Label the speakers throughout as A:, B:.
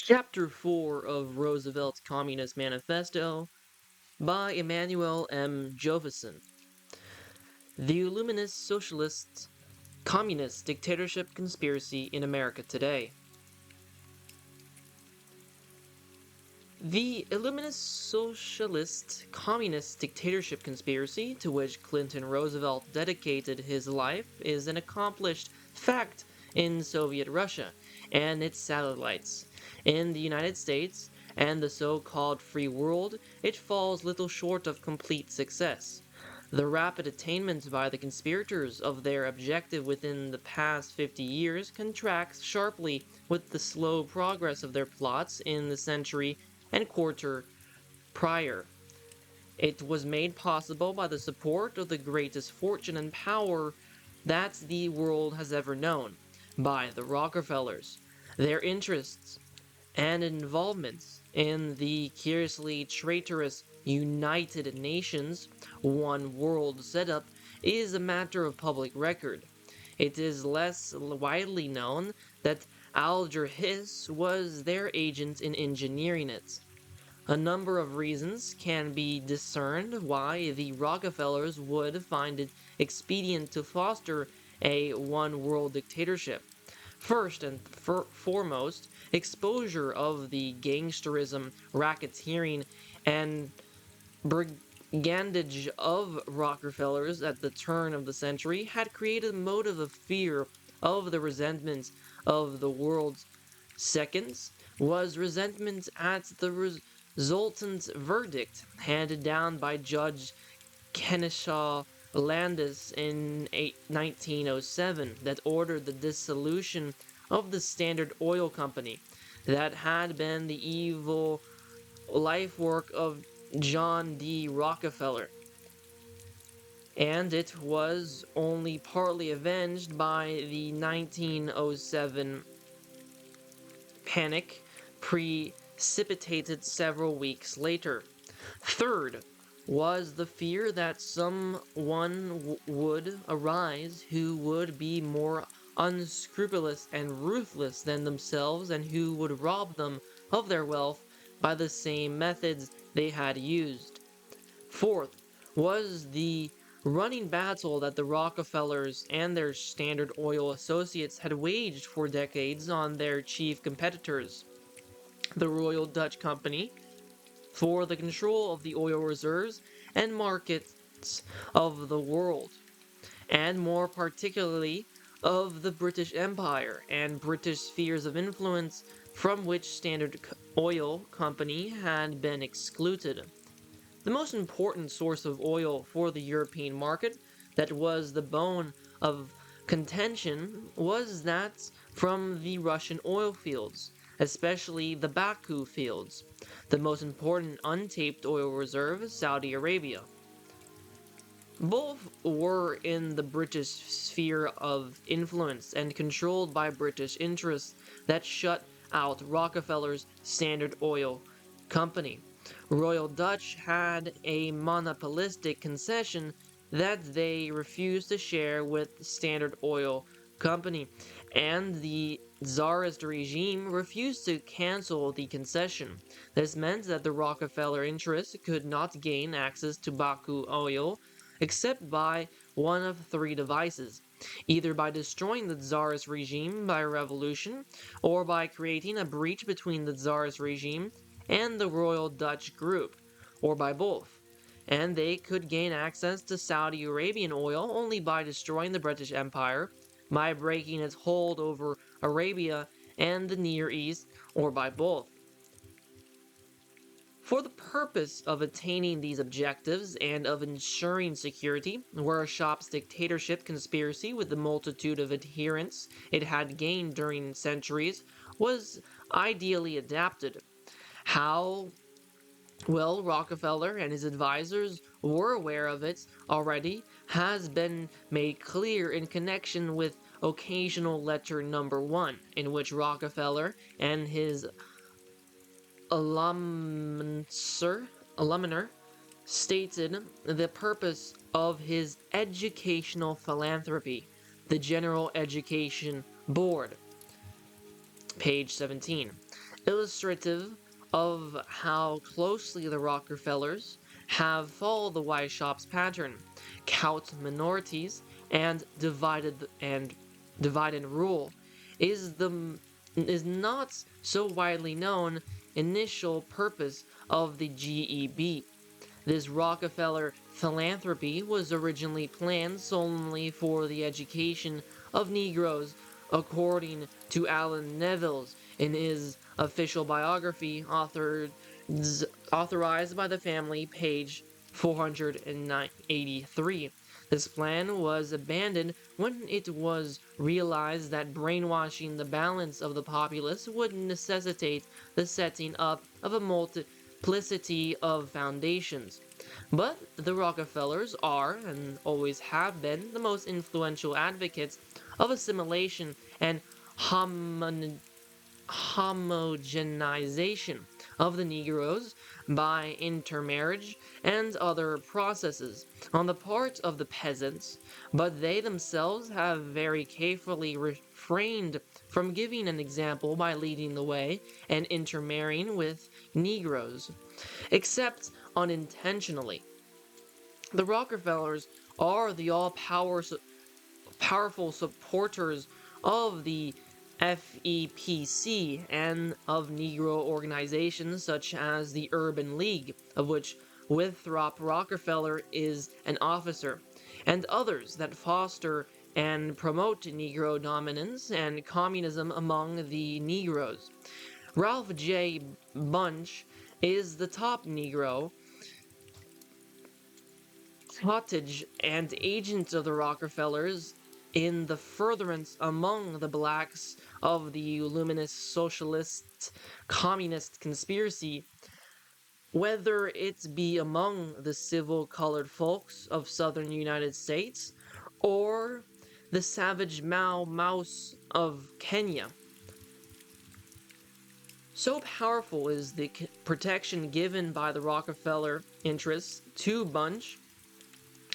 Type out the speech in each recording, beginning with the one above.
A: Chapter 4 of Roosevelt's Communist Manifesto by Emmanuel M. Jovison. The Illuminist Socialist Communist Dictatorship Conspiracy in America Today. The Illuminist Socialist Communist Dictatorship Conspiracy, to which Clinton Roosevelt dedicated his life, is an accomplished fact in Soviet Russia and its satellites. In the United States and the so-called free world, it falls little short of complete success. The rapid attainment by the conspirators of their objective within the past 50 years contrasts sharply with the slow progress of their plots in the century and quarter prior. It was made possible by the support of the greatest fortune and power that the world has ever known, by the Rockefellers. Their interests and involvements in the curiously traitorous United Nations One World setup is a matter of public record. It is less widely known that Alger Hiss was their agent in engineering it. A number of reasons can be discerned why the Rockefellers would find it expedient to foster a one-world dictatorship. First and foremost, exposure of the gangsterism, racketeering, and brigandage of Rockefellers at the turn of the century had created a motive of fear of the resentment of the world. Second was resentment at the resultant verdict handed down by Judge Kennesaw Landis in 1907 that ordered the dissolution of the Standard Oil Company that had been the evil life work of John D. Rockefeller. And it was only partly avenged by the 1907 panic precipitated several weeks later. Third was the fear that someone would arise who would be more unscrupulous and ruthless than themselves and who would rob them of their wealth by the same methods they had used. Fourth was the running battle that the Rockefellers and their Standard Oil associates had waged for decades on their chief competitors, the Royal Dutch Company, for the control of the oil reserves and markets of the world, and more particularly of the British Empire and British spheres of influence from which Standard Oil Company had been excluded. The most important source of oil for the European market, that was the bone of contention, was that from the Russian oil fields, especially the Baku fields. The most important untapped oil reserve is Saudi Arabia. Both were in the British sphere of influence and controlled by British interests that shut out Rockefeller's Standard Oil Company. Royal Dutch had a monopolistic concession that they refused to share with the Standard Oil Company, and the Tsarist regime refused to cancel the concession. This meant that the Rockefeller interests could not gain access to Baku oil except by one of three devices, either by destroying the Tsarist regime by revolution, or by creating a breach between the Tsarist regime and the Royal Dutch Group, or by both. And they could gain access to Saudi Arabian oil only by destroying the British Empire, by breaking its hold over Arabia and the Near East, or by both. For the purpose of attaining these objectives and of ensuring security, Wershopp's dictatorship conspiracy with the multitude of adherents it had gained during centuries was ideally adapted. How well Rockefeller and his advisors were aware of it already has been made clear in connection with Occasional Letter Number 1, in which Rockefeller and his alumner stated the purpose of his educational philanthropy, the General Education Board, page 17, illustrative of how closely the Rockefellers have followed the Weishaupt's pattern, count minorities, and divide and rule, is not so widely known initial purpose of the GEB. This Rockefeller philanthropy was originally planned solely for the education of Negroes, according to Alan Neville's in his official biography authorized by the family, page 483. This plan was abandoned when it was realized that brainwashing the balance of the populace would necessitate the setting up of a multiplicity of foundations. But the Rockefellers are, and always have been, the most influential advocates of assimilation and homogenization of the Negroes by intermarriage and other processes on the part of the peasants, but they themselves have very carefully refrained from giving an example by leading the way and intermarrying with Negroes, except unintentionally. The Rockefellers are the powerful supporters of the FEPC and of Negro organizations such as the Urban League, of which Winthrop Rockefeller is an officer, and others that foster and promote Negro dominance and communism among the Negroes. Ralph J. Bunche is the top Negro cottage and agent of the Rockefellers in the furtherance among the blacks of the luminous socialist communist conspiracy, whether it be among the civil colored folks of southern United States or the savage Mau Maus of Kenya. So powerful is the protection given by the Rockefeller interests to Bunche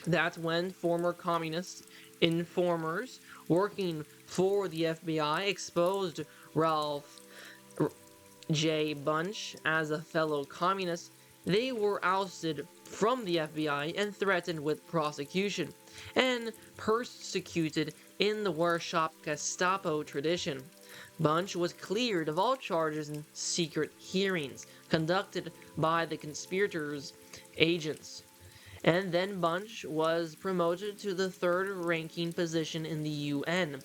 A: that when former communist informers working for the FBI exposed Ralph J. Bunche as a fellow communist, they were ousted from the FBI and threatened with prosecution, and persecuted in the Warshap Gestapo tradition. Bunche was cleared of all charges in secret hearings conducted by the conspirators' agents. And then Bunche was promoted to the third-ranking position in the UN,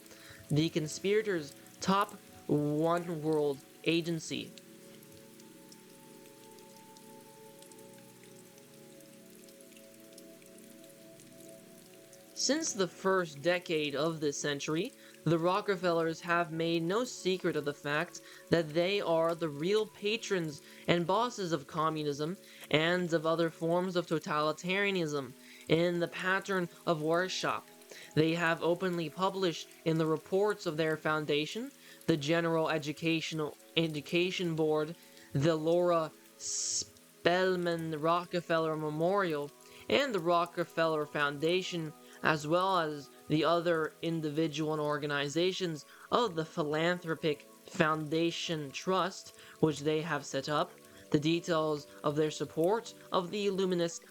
A: the conspirators' top one-world agency. Since the first decade of this century, the Rockefellers have made no secret of the fact that they are the real patrons and bosses of communism and of other forms of totalitarianism in the pattern of Warshap. They have openly published in the reports of their foundation, the General Education Board, the Laura Spelman Rockefeller Memorial, and the Rockefeller Foundation, as well as the other individual and organizations of the Philanthropic Foundation Trust, which they have set up, the details of their support of the Illuminist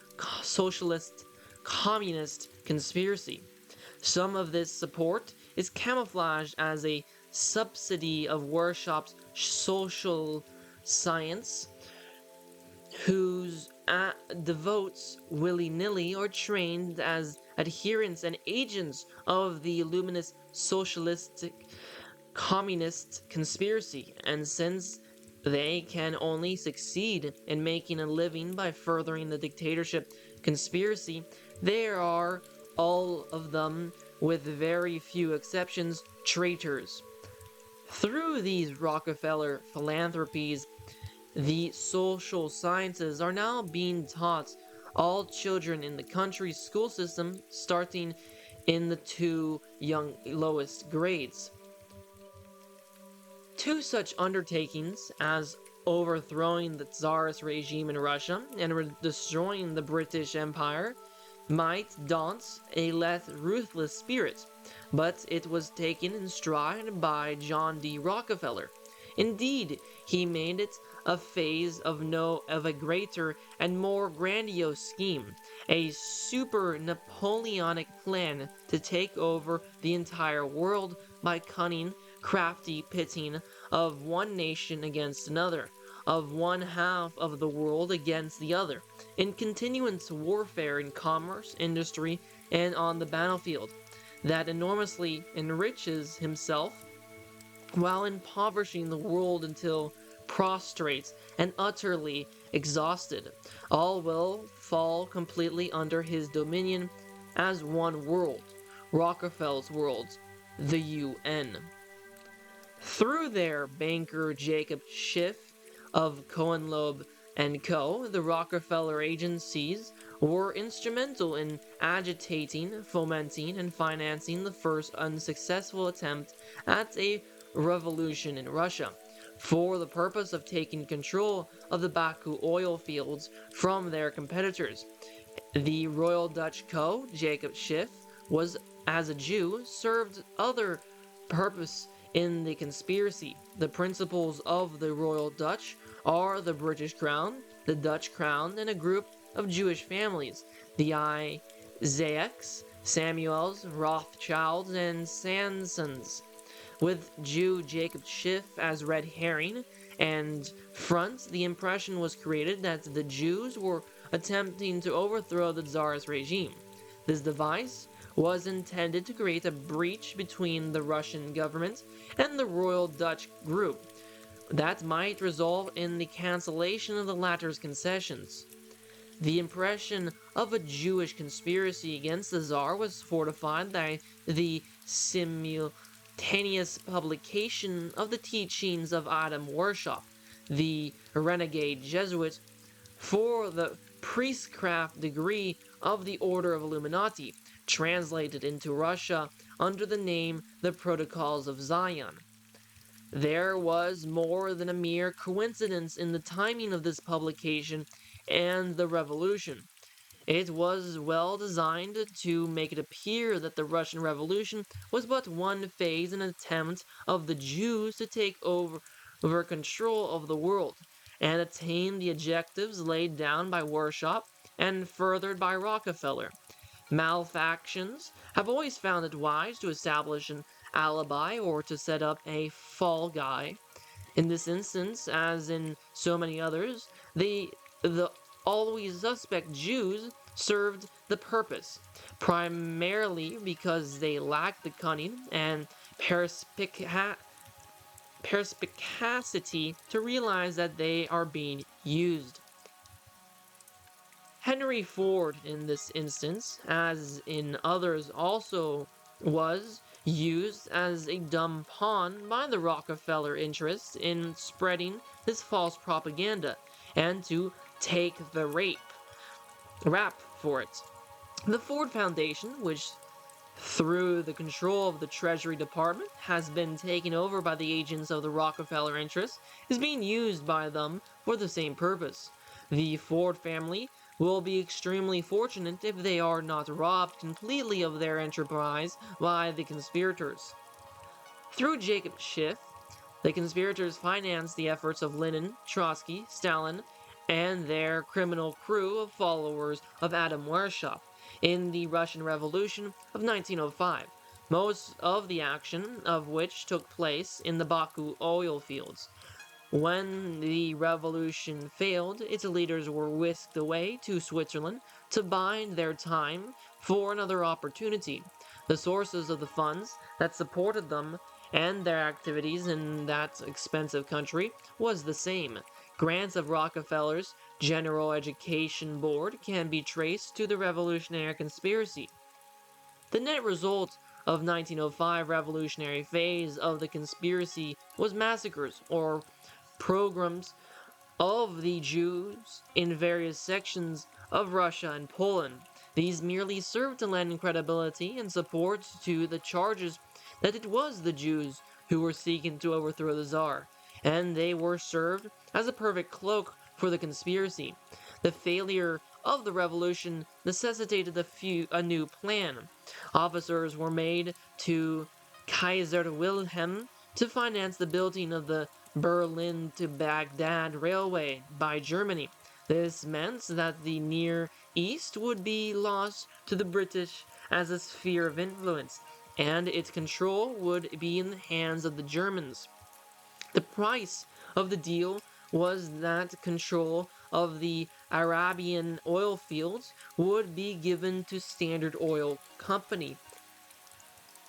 A: Socialist Communist conspiracy. Some of this support is camouflaged as a subsidy of Warshap's social science, whose devotes willy-nilly are trained as adherents and agents of the Illuminist Socialistic Communist conspiracy, and since they can only succeed in making a living by furthering the dictatorship conspiracy, they are, all of them, with very few exceptions, traitors. Through these Rockefeller philanthropies, the social sciences are now being taught all children in the country's school system, starting in the two lowest grades. Two such undertakings as overthrowing the Tsarist regime in Russia and destroying the British Empire might daunt a less ruthless spirit, but it was taken in stride by John D. Rockefeller. Indeed, he made it a phase of a greater and more grandiose scheme, a super Napoleonic plan to take over the entire world by cunning, crafty pitting of one nation against another, of one half of the world against the other, in continuous warfare in commerce, industry, and on the battlefield, that enormously enriches himself while impoverishing the world until prostrate and utterly exhausted. All will fall completely under his dominion as one world, Rockefeller's world, the UN. Through their banker Jacob Schiff of Cohenloeb and Co., the Rockefeller agencies were instrumental in agitating, fomenting, and financing the first unsuccessful attempt at a revolution in Russia, for the purpose of taking control of the Baku oil fields from their competitors. The Royal Dutch Co., Jacob Schiff, was, as a Jew, served other purpose in the conspiracy. The principles of the Royal Dutch are the British Crown, the Dutch Crown, and a group of Jewish families, the Isaacs, Samuels, Rothschilds, and Sansons, with Jew Jacob Schiff as red herring and front. The impression was created that the Jews were attempting to overthrow the Tsar's regime. This device was intended to create a breach between the Russian government and the Royal Dutch group that might result in the cancellation of the latter's concessions. The impression of a Jewish conspiracy against the Tsar was fortified by the simultaneous publication of the teachings of Adam Weishaupt, the renegade Jesuit, for the priestcraft degree of the Order of Illuminati, translated into Russia under the name The Protocols of Zion. There was more than a mere coincidence in the timing of this publication and the revolution. It was well designed to make it appear that the Russian Revolution was but one phase in an attempt of the Jews to take over control of the world and attain the objectives laid down by Weishaupt and furthered by Rockefeller. Malfactions have always found it wise to establish an alibi or to set up a fall guy. In this instance, as in so many others, the always suspect Jews served the purpose, primarily because they lacked the cunning and perspicacity to realize that they are being used. Henry Ford, in this instance, as in others also, was used as a dumb pawn by the Rockefeller interests in spreading this false propaganda and to take the rap for it. The Ford Foundation, which through the control of the Treasury Department has been taken over by the agents of the Rockefeller interests, is being used by them for the same purpose. The Ford family will be extremely fortunate if they are not robbed completely of their enterprise by the conspirators. Through Jacob Schiff, the conspirators financed the efforts of Lenin, Trotsky, Stalin, and their criminal crew of followers of Adam Weishaupt in the Russian Revolution of 1905, most of the action of which took place in the Baku oil fields. When the revolution failed, its leaders were whisked away to Switzerland to bide their time for another opportunity. The sources of the funds that supported them and their activities in that expensive country was the same. Grants of Rockefeller's General Education Board can be traced to the revolutionary conspiracy. The net result of 1905 revolutionary phase of the conspiracy was massacres or pogroms of the Jews in various sections of Russia and Poland. These merely served to lend credibility and support to the charges that it was the Jews who were seeking to overthrow the Tsar, and they were served as a perfect cloak for the conspiracy. The failure of the revolution necessitated a new plan. Officers were made to Kaiser Wilhelm to finance the building of the Berlin to Baghdad railway by Germany. This meant that the Near East would be lost to the British as a sphere of influence, and its control would be in the hands of the Germans. The price of the deal was that control of the Arabian oil fields would be given to Standard Oil Company.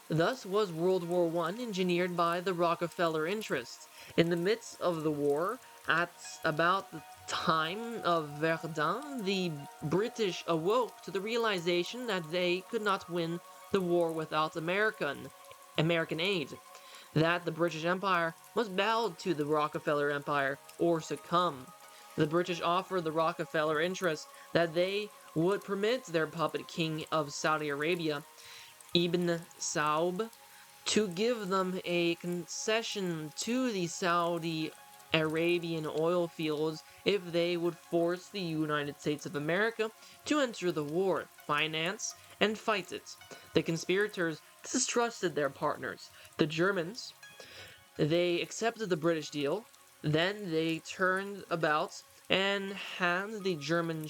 A: Thus was World War I engineered by the Rockefeller interests. In the midst of the war, at about the time of Verdun, the British awoke to the realization that they could not win the war without American aid, that the British Empire must bow to the Rockefeller Empire or succumb. The British offered the Rockefeller interests that they would permit their puppet king of Saudi Arabia, Ibn Saud, to give them a concession to the Saudi Arabian oil fields if they would force the United States of America to enter the war, finance, and fight it. The conspirators distrusted their partners, the Germans. They accepted the British deal. Then they turned about and had the German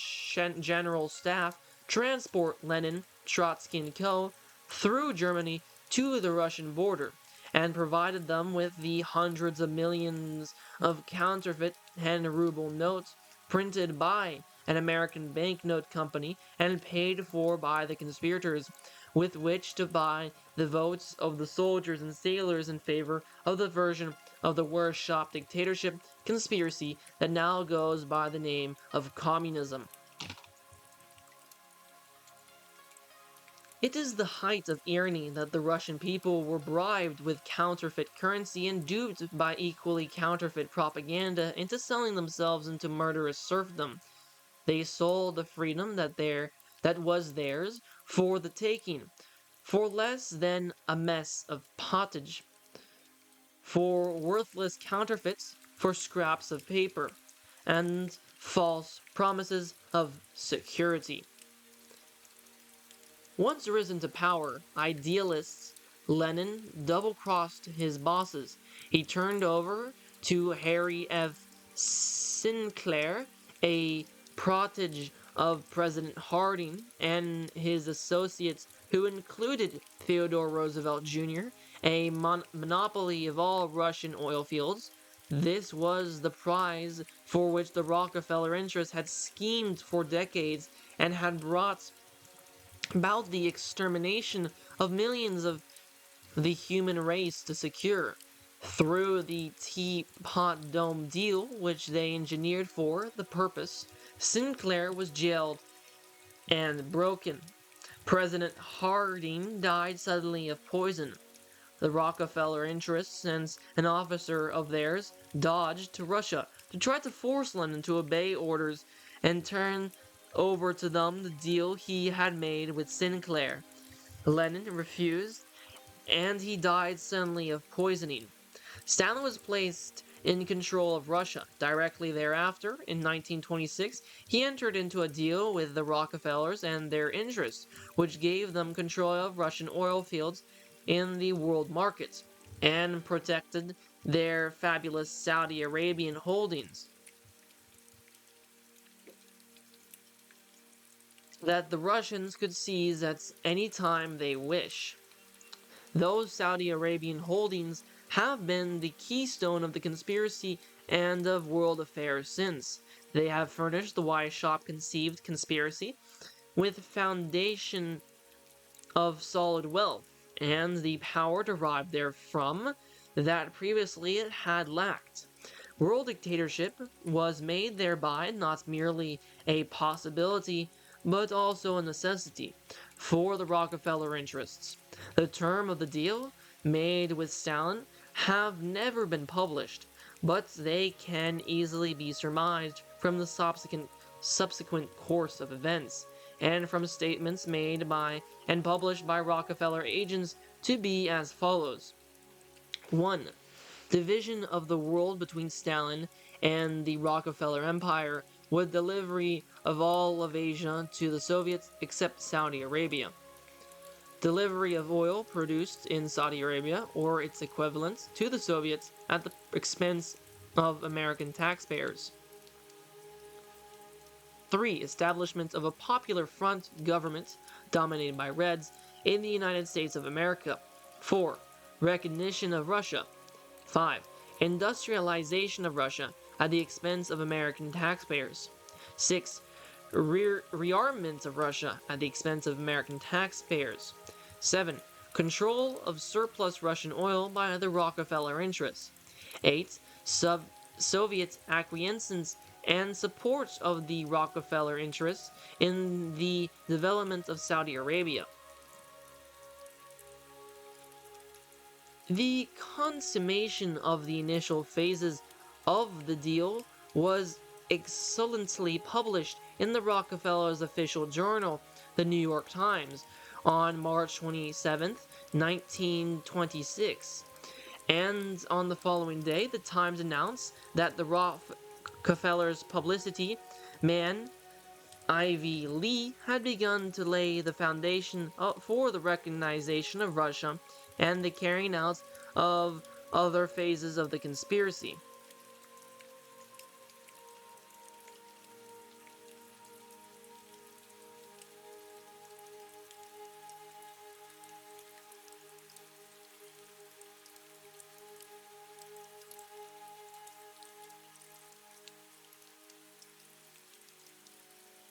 A: General Staff transport Lenin, Trotsky, and Co. through Germany to the Russian border, and provided them with the hundreds of millions of counterfeit 10-ruble notes printed by an American banknote company and paid for by the conspirators, with which to buy the votes of the soldiers and sailors in favor of the version of the workshop dictatorship conspiracy that now goes by the name of communism. It is the height of irony that the Russian people were bribed with counterfeit currency and duped by equally counterfeit propaganda into selling themselves into murderous serfdom. They sold the freedom that was theirs for the taking, for less than a mess of pottage, for worthless counterfeits, for scraps of paper, and false promises of security. Once risen to power, idealists, Lenin double-crossed his bosses. He turned over to Harry F. Sinclair, a protege of President Harding, and his associates, who included Theodore Roosevelt Jr., a monopoly of all Russian oil fields. This was the prize for which the Rockefeller interests had schemed for decades and had brought about the extermination of millions of the human race to secure. Through the Teapot Dome deal, which they engineered for the purpose, Sinclair was jailed and broken. President Harding died suddenly of poison. The Rockefeller interests and an officer of theirs dodged to Russia to try to force Lenin to obey orders and turn over to them the deal he had made with Sinclair. Lenin refused, and he died suddenly of poisoning. Stalin was placed in control of Russia. Directly thereafter, in 1926, he entered into a deal with the Rockefellers and their interests, which gave them control of Russian oil fields in the world market and protected their fabulous Saudi Arabian holdings that the Russians could seize at any time they wish. Those Saudi Arabian holdings have been the keystone of the conspiracy and of world affairs since. They have furnished the Weishaupt conceived conspiracy with foundation of solid wealth and the power derived therefrom that previously it had lacked. World dictatorship was made thereby not merely a possibility, but also a necessity for the Rockefeller interests. The terms of the deal made with Stalin have never been published, but they can easily be surmised from the subsequent course of events, and from statements made by and published by Rockefeller agents to be as follows. 1. Division of the world between Stalin and the Rockefeller Empire, with delivery of all of Asia to the Soviets except Saudi Arabia. Delivery of oil produced in Saudi Arabia or its equivalent to the Soviets at the expense of American taxpayers. 3. Establishment of a popular front government dominated by Reds in the United States of America. 4. Recognition of Russia. 5. Industrialization of Russia at the expense of American taxpayers. 6. Rearmament of Russia at the expense of American taxpayers. 7. Control of surplus Russian oil by the Rockefeller interests. 8. Soviet acquiescence and support of the Rockefeller interests in the development of Saudi Arabia. The consummation of the initial phases of the deal was excellently published in the Rockefeller's official journal, the New York Times, on March 27, 1926. And on the following day, the Times announced that the Rockefeller's publicity man, Ivy Lee, had begun to lay the foundation for the recognition of Russia and the carrying out of other phases of the conspiracy.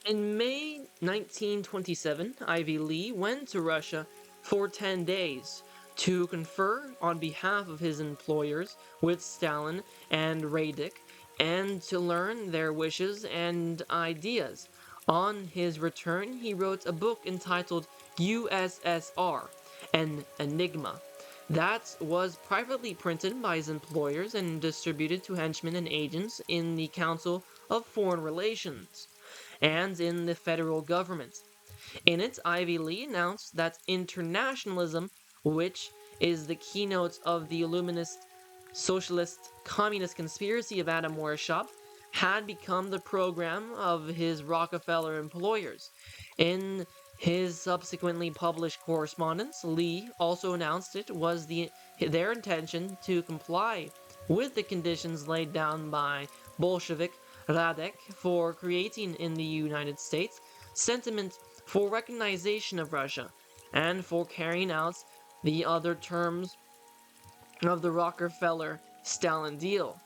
A: In May 1927, Ivy Lee went to Russia for 10 days to confer on behalf of his employers with Stalin and Radek and to learn their wishes and ideas. On his return, he wrote a book entitled USSR, an Enigma, that was privately printed by his employers and distributed to henchmen and agents in the Council of Foreign Relations and in the federal government. In it, Ivy Lee announced that internationalism, which is the keynote of the Illuminist socialist communist conspiracy of Adam Weishaupt, had become the program of his Rockefeller employers. In his subsequently published correspondence, Lee also announced it was their intention to comply with the conditions laid down by Bolshevik Radek for creating in the United States sentiment for recognition of Russia and for carrying out the other terms of the Rockefeller-Stalin deal.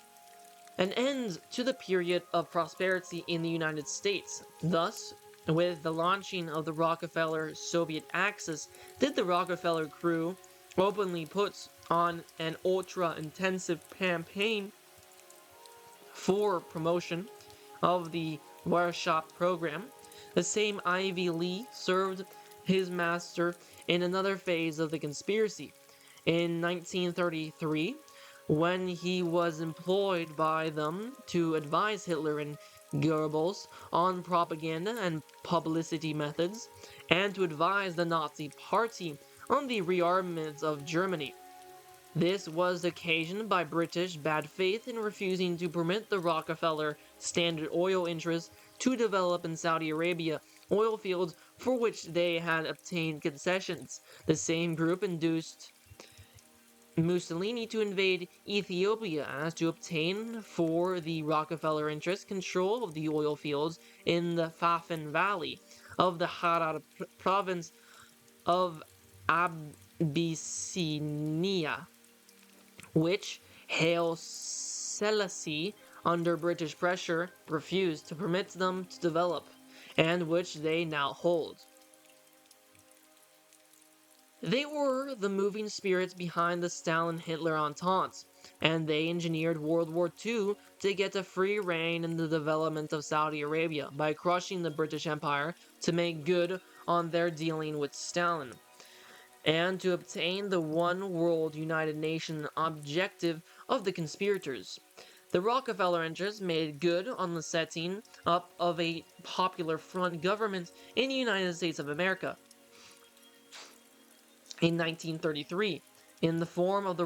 A: An end to the period of prosperity in the United States. Thus, with the launching of the Rockefeller-Soviet Axis, did the Rockefeller crew openly put on an ultra-intensive campaign for promotion of the Weishaupt program. The same Ivy Lee served his master in another phase of the conspiracy. In 1933, when he was employed by them to advise Hitler and Goebbels on propaganda and publicity methods, and to advise the Nazi Party on the rearmament of Germany. This was occasioned by British bad faith in refusing to permit the Rockefeller Standard Oil interests to develop in Saudi Arabia oil fields for which they had obtained concessions. The same group induced Mussolini to invade Ethiopia as to obtain for the Rockefeller interests control of the oil fields in the Fafen Valley of the Harar province of Abyssinia, which Haile Selassie, under British pressure, refused to permit them to develop, and which they now hold. They were the moving spirits behind the Stalin-Hitler Entente, and they engineered World War II to get a free rein in the development of Saudi Arabia by crushing the British Empire to make good on their dealing with Stalin, and to obtain the one world United Nations objective of the conspirators. The Rockefeller interests made good on the setting up of a popular front government in the United States of America in 1933, in the form of the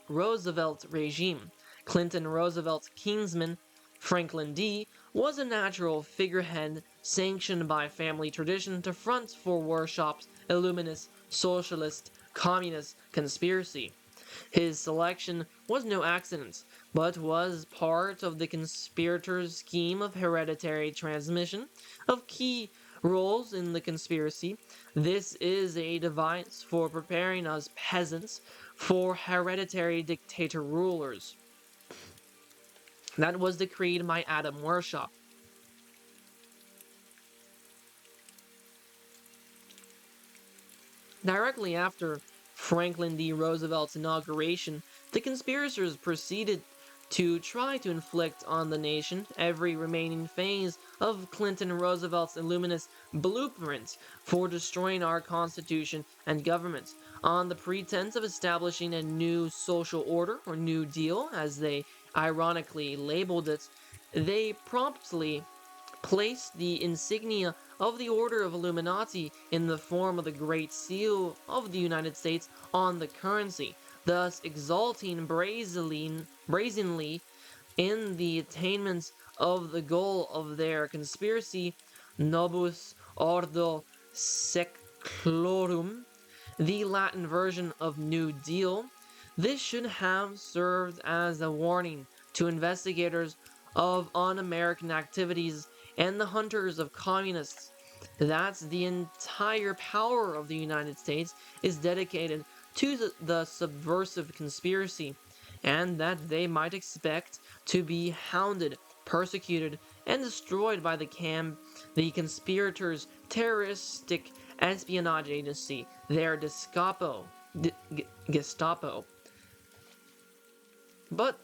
A: Roosevelt regime. Clinton Roosevelt's kinsman, Franklin D., was a natural figurehead sanctioned by family tradition to front for Weishaupt's Illuminist, socialist, communist conspiracy. His selection was no accident, but was part of the conspirators' scheme of hereditary transmission of key roles in the conspiracy. This is a device for preparing us peasants for hereditary dictator rulers. That was decreed by Adam Weishaupt. Directly after Franklin D. Roosevelt's inauguration, the conspirators proceeded to try to inflict on the nation every remaining phase of Clinton Roosevelt's Illuminist blueprint for destroying our Constitution and government, on the pretense of establishing a new social order, or New Deal, as they ironically labeled it. They promptly placed the insignia of the Order of Illuminati in the form of the Great Seal of the United States on the currency, thus exalting brazenly in the attainment of the goal of their conspiracy, Novus Ordo Seclorum, the Latin version of New Deal. This should have served as a warning to investigators of un-American activities and the hunters of communists that the entire power of the United States is dedicated to the subversive conspiracy, and that they might expect to be hounded, persecuted, and destroyed by the conspirators' terroristic espionage agency, their Gestapo. But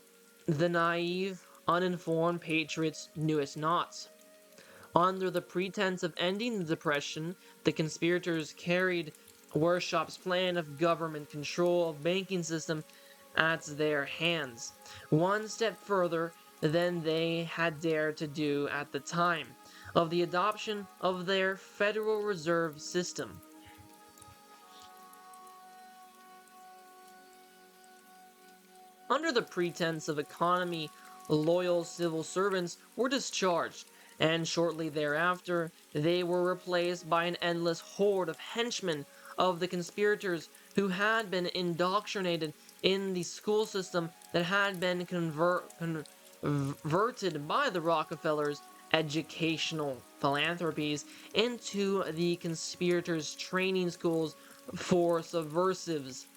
A: the naive, uninformed patriots knew it not. Under the pretense of ending the Depression, the conspirators carried Weishaupt's plan of government control of banking system at their hands, one step further than they had dared to do at the time of the adoption of their Federal Reserve System. Under the pretense of economy, loyal civil servants were discharged, and shortly thereafter they were replaced by an endless horde of henchmen of the conspirators who had been indoctrinated in the school system that had been converted by the Rockefellers' educational philanthropies into the conspirators' training schools for subversives.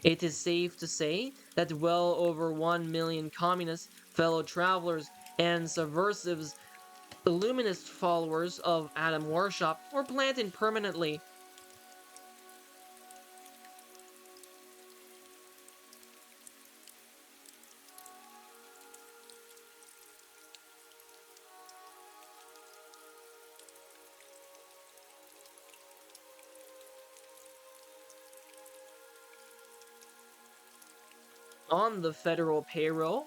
A: It is safe to say that well over 1 million communists, fellow travelers, and subversives, Illuminist followers of Adam Weishaupt, were planted permanently. On the federal payroll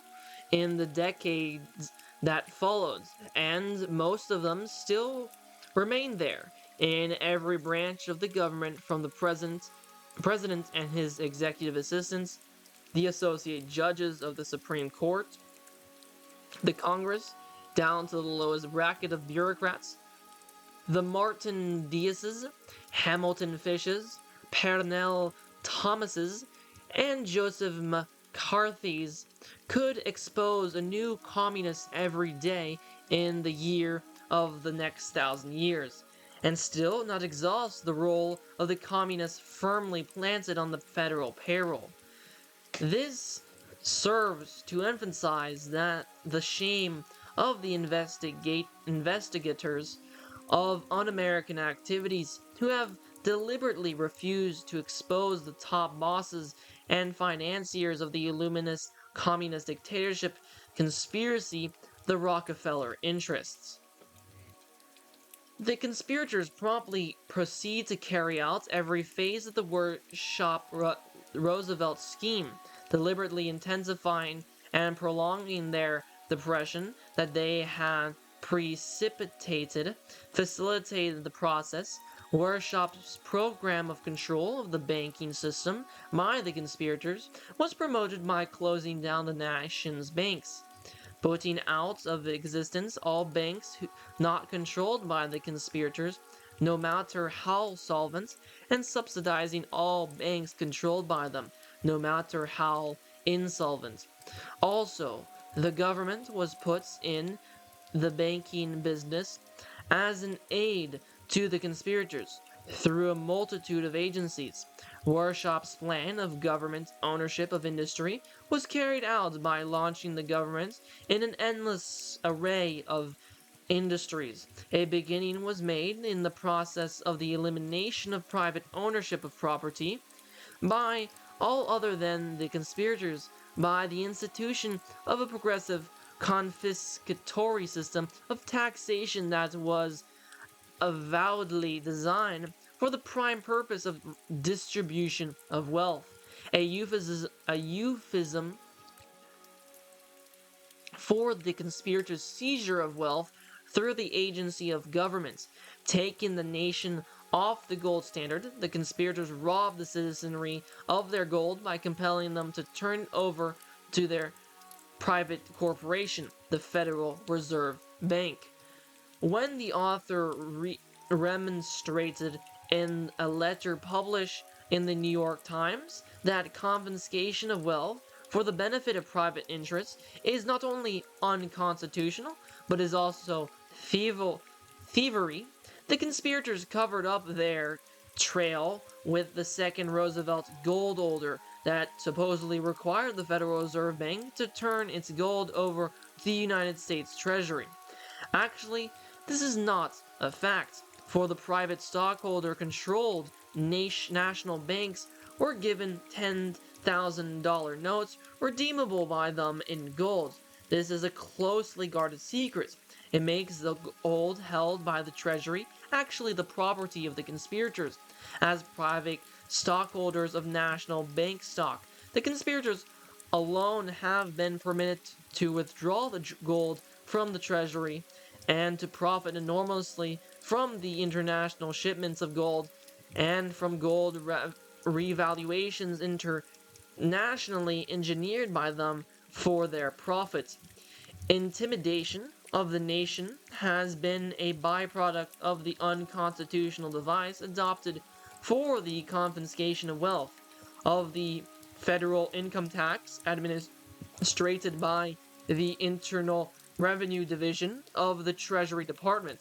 A: in the decades that followed, and most of them still remain there in every branch of the government, from the president and his executive assistants, the associate judges of the Supreme Court, the Congress, down to the lowest bracket of bureaucrats. The Martin Diases, Hamilton Fishes, Pernell Thomases, and Joseph McCarthy's could expose a new communist every day in the year of the next 1,000 years, and still not exhaust the role of the communists firmly planted on the federal payroll. This serves to emphasize that the shame of the investigators of un-American activities who have deliberately refused to expose the top bosses and financiers of the Illuminist communist dictatorship conspiracy, the Rockefeller interests. The conspirators promptly proceed to carry out every phase of the Weishaupt-Roosevelt scheme, deliberately intensifying and prolonging their depression that they had precipitated, facilitated the process. Weishaupt's program of control of the banking system by the conspirators was promoted by closing down the nation's banks, putting out of existence all banks not controlled by the conspirators, no matter how solvent, and subsidizing all banks controlled by them, no matter how insolvent. Also, the government was put in the banking business as an aid to the conspirators through a multitude of agencies. Warshop's plan of government ownership of industry was carried out by launching the government in an endless array of industries. A beginning was made in the process of the elimination of private ownership of property by all other than the conspirators, by the institution of a progressive confiscatory system of taxation that was avowedly designed for the prime purpose of distribution of wealth. A euphemism for the conspirators' seizure of wealth through the agency of governments, taking the nation off the gold standard. The conspirators robbed the citizenry of their gold by compelling them to turn it over to their private corporation, the Federal Reserve Bank. When the author remonstrated in a letter published in the New York Times that confiscation of wealth for the benefit of private interests is not only unconstitutional, but is also thievery, the conspirators covered up their trail with the second Roosevelt gold order that supposedly required the Federal Reserve Bank to turn its gold over to the United States Treasury. Actually, this is not a fact, for the private stockholder-controlled national banks were given $10,000 notes redeemable by them in gold. This is a closely guarded secret. It makes the gold held by the Treasury actually the property of the conspirators. As private stockholders of national bank stock, the conspirators alone have been permitted to withdraw the gold from the Treasury and to profit enormously from the international shipments of gold and from gold revaluations internationally engineered by them for their profit. Intimidation of the nation has been a byproduct of the unconstitutional device adopted for the confiscation of wealth, of the federal income tax administered by the Internal Revenue Division of the Treasury Department.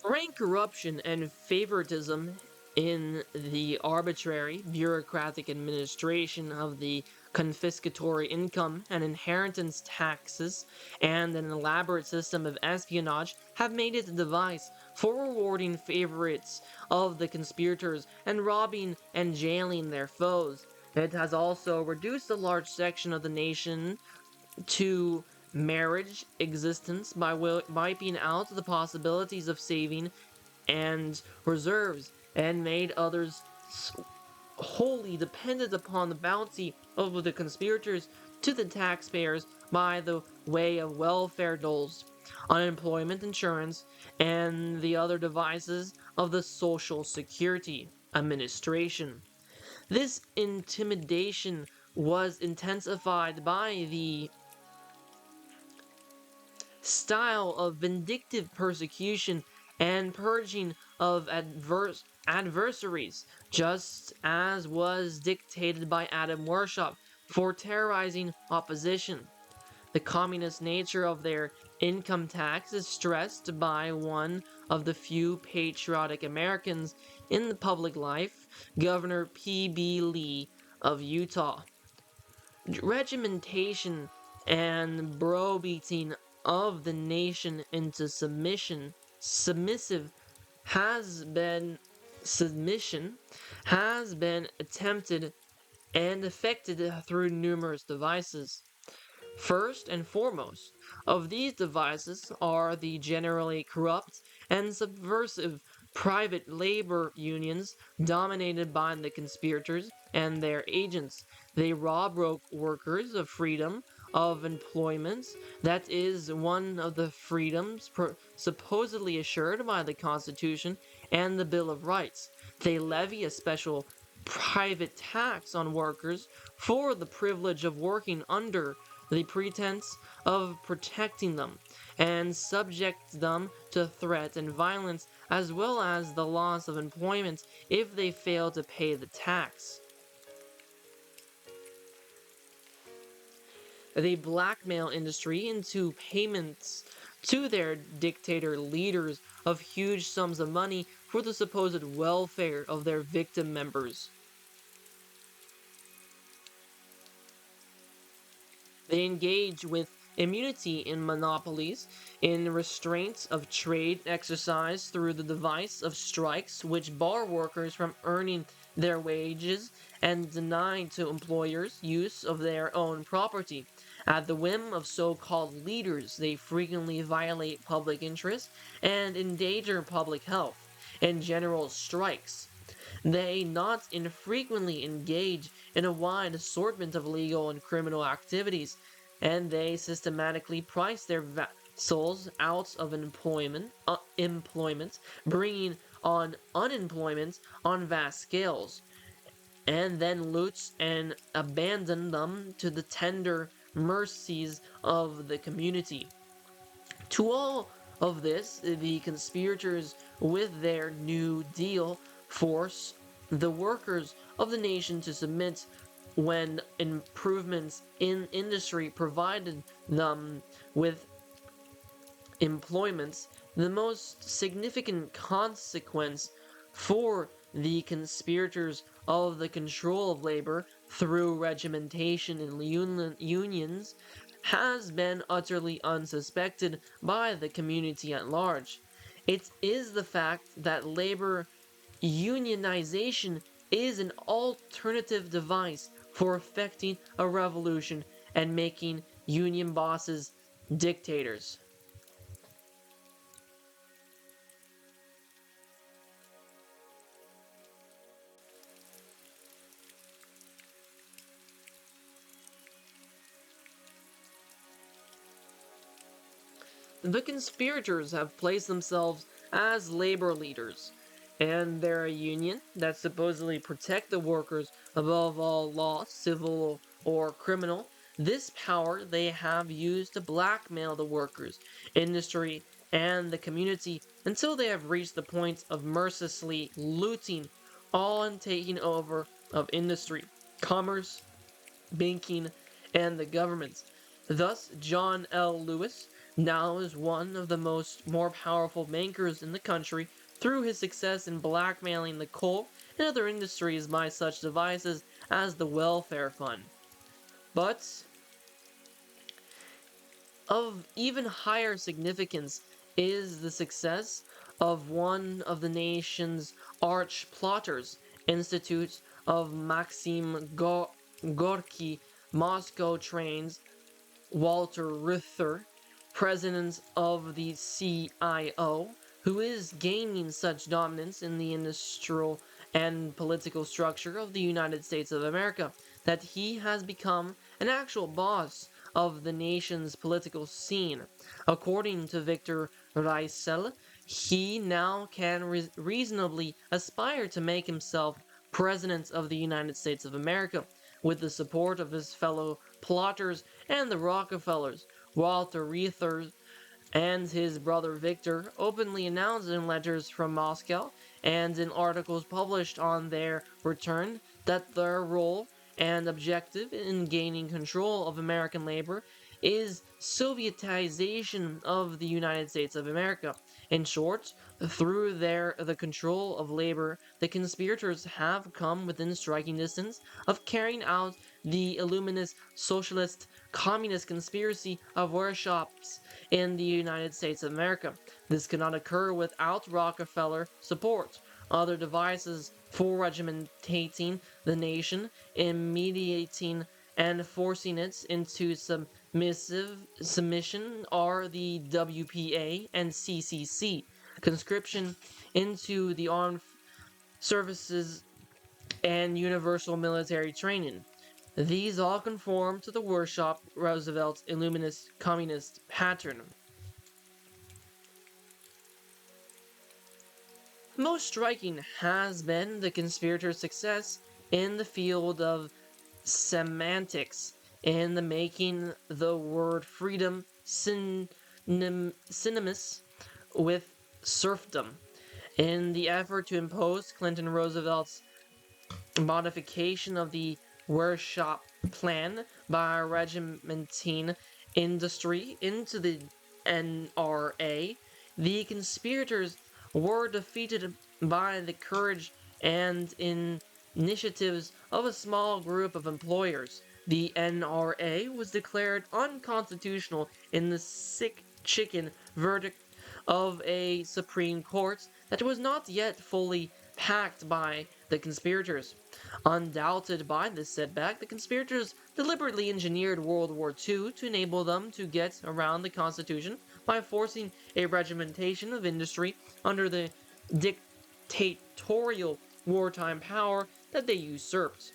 A: Rank corruption and favoritism in the arbitrary, bureaucratic administration of the confiscatory income and inheritance taxes and an elaborate system of espionage have made it a device for rewarding favorites of the conspirators and robbing and jailing their foes. It has also reduced a large section of the nation to marriage existence by wiping out the possibilities of saving and reserves and made others wholly dependent upon the bounty of the conspirators to the taxpayers by the way of welfare doles, unemployment insurance, and the other devices of the Social Security Administration. This intimidation was intensified by the style of vindictive persecution and purging of adversaries, just as was dictated by Adam Weishaupt for terrorizing opposition. The communist nature of their income tax is stressed by one of the few patriotic Americans in the public life, Governor P.B. Lee of Utah. Regimentation and browbeating of the nation into submissive has been submission has been attempted and effected through numerous devices. First and foremost of these devices are the generally corrupt and subversive private labor unions dominated by the conspirators and their agents. They rob workers of freedom of employment, that is one of the freedoms supposedly assured by the Constitution and the Bill of Rights. They levy a special private tax on workers for the privilege of working under the pretense of protecting them, and subject them to threat and violence, as well as the loss of employment if they fail to pay the tax. They blackmail industry into payments to their dictator leaders of huge sums of money for the supposed welfare of their victim members. They engage with immunity in monopolies, in restraints of trade exercised through the device of strikes, which bar workers from earning their wages and deny to employers use of their own property. At the whim of so-called leaders, they frequently violate public interest and endanger public health. In general strikes, they not infrequently engage in a wide assortment of legal and criminal activities, and they systematically price their vassals out of employment, bringing on unemployment on vast scales, and then loot and abandon them to the tender mercies of the community. To all of this, the conspirators, with their New Deal, force the workers of the nation to submit when improvements in industry provided them with employments. The most significant consequence for the conspirators of the control of labor through regimentation in unions has been utterly unsuspected by the community at large. It is the fact that labor unionization is an alternative device for effecting a revolution and making union bosses dictators. The conspirators have placed themselves as labor leaders, and they're a union that supposedly protect the workers above all law, civil or criminal. This power they have used to blackmail the workers, industry, and the community until they have reached the point of mercilessly looting all and taking over of industry, commerce, banking, and the government. Thus, John L. Lewis now is one of the more powerful bankers in the country through his success in blackmailing the coal and other industries by such devices as the welfare fund. But of even higher significance is the success of one of the nation's arch plotters, Institute of Maxim Gorky. Moscow trains Walter Reuther, president of the CIO, who is gaining such dominance in the industrial and political structure of the United States of America that he has become an actual boss of the nation's political scene. According to Victor Reissel, he now can reasonably aspire to make himself President of the United States of America, with the support of his fellow plotters and the Rockefellers. Walter Reuther and his brother Victor openly announced in letters from Moscow and in articles published on their return that their role and objective in gaining control of American labor is Sovietization of the United States of America. In short, through the control of labor, the conspirators have come within striking distance of carrying out the Illuminist, Socialist, Communist conspiracy of workshops in the United States of America. This cannot occur without Rockefeller support. Other devices for regimentating the nation, mediating and forcing it into submission are the WPA and CCC, conscription into the armed services and universal military training. These all conform to the workshop Roosevelt's Illuminist communist pattern. Most striking has been the conspirators' success in the field of semantics in the making the word freedom synonymous with serfdom. In the effort to impose Clinton Roosevelt's modification of the workshop plan by regimenting industry into the NRA, the conspirators were defeated by the courage and initiatives of a small group of employers. The NRA was declared unconstitutional in the sick chicken verdict of a Supreme Court that was not yet fully packed by the conspirators. Undaunted by this setback, the conspirators deliberately engineered World War II to enable them to get around the Constitution by forcing a regimentation of industry under the dictatorial wartime power that they usurped.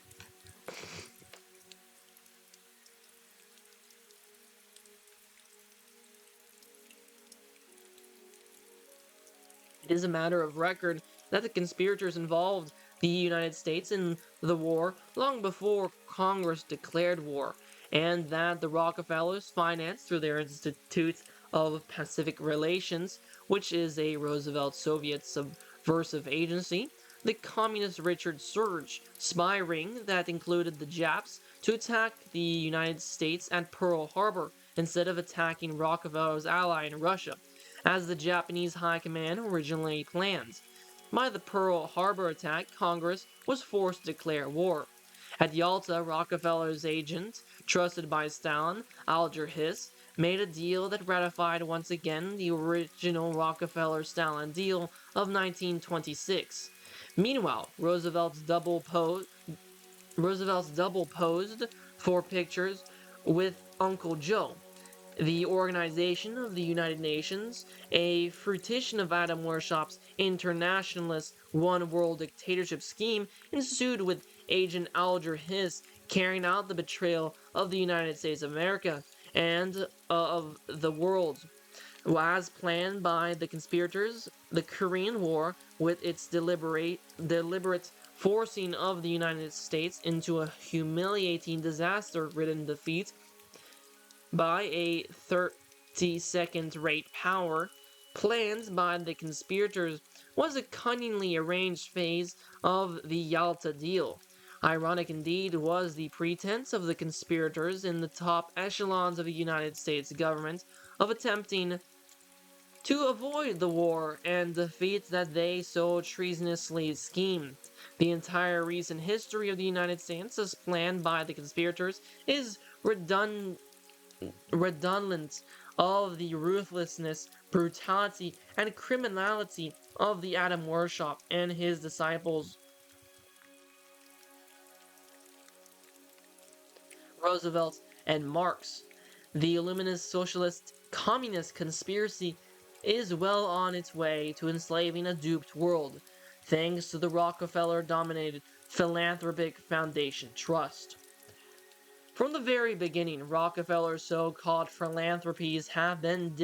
A: It is a matter of record that the conspirators involved the United States in the war long before Congress declared war, and that the Rockefellers financed through their Institute of Pacific Relations, which is a Roosevelt-Soviet subversive agency, the communist Richard Serge spy ring that included the Japs to attack the United States at Pearl Harbor instead of attacking Rockefeller's ally in Russia, as the Japanese High Command originally planned. By the Pearl Harbor attack, Congress was forced to declare war. At Yalta, Rockefeller's agent, trusted by Stalin, Alger Hiss, made a deal that ratified once again the original Rockefeller-Stalin deal of 1926. Meanwhile, Roosevelt's double posed for pictures with Uncle Joe, the Organization of the United Nations, a fruition of Adam Weishaupt's internationalist one-world dictatorship scheme, ensued with Agent Alger Hiss carrying out the betrayal of the United States of America and of the world. As planned by the conspirators, the Korean War, with its deliberate forcing of the United States into a humiliating disaster-ridden defeat by a 32nd rate power, planned by the conspirators, was a cunningly arranged phase of the Yalta deal. Ironic indeed was the pretense of the conspirators in the top echelons of the United States government of attempting to avoid the war and defeat that they so treasonously schemed. The entire recent history of the United States, as planned by the conspirators, is redundant of the ruthlessness, brutality, and criminality of the Adam Weishaupt and his disciples. Roosevelt and Marx. The Illuminist Socialist Communist conspiracy is well on its way to enslaving a duped world, thanks to the Rockefeller-dominated philanthropic foundation trust. From the very beginning, Rockefeller's so-called philanthropies have been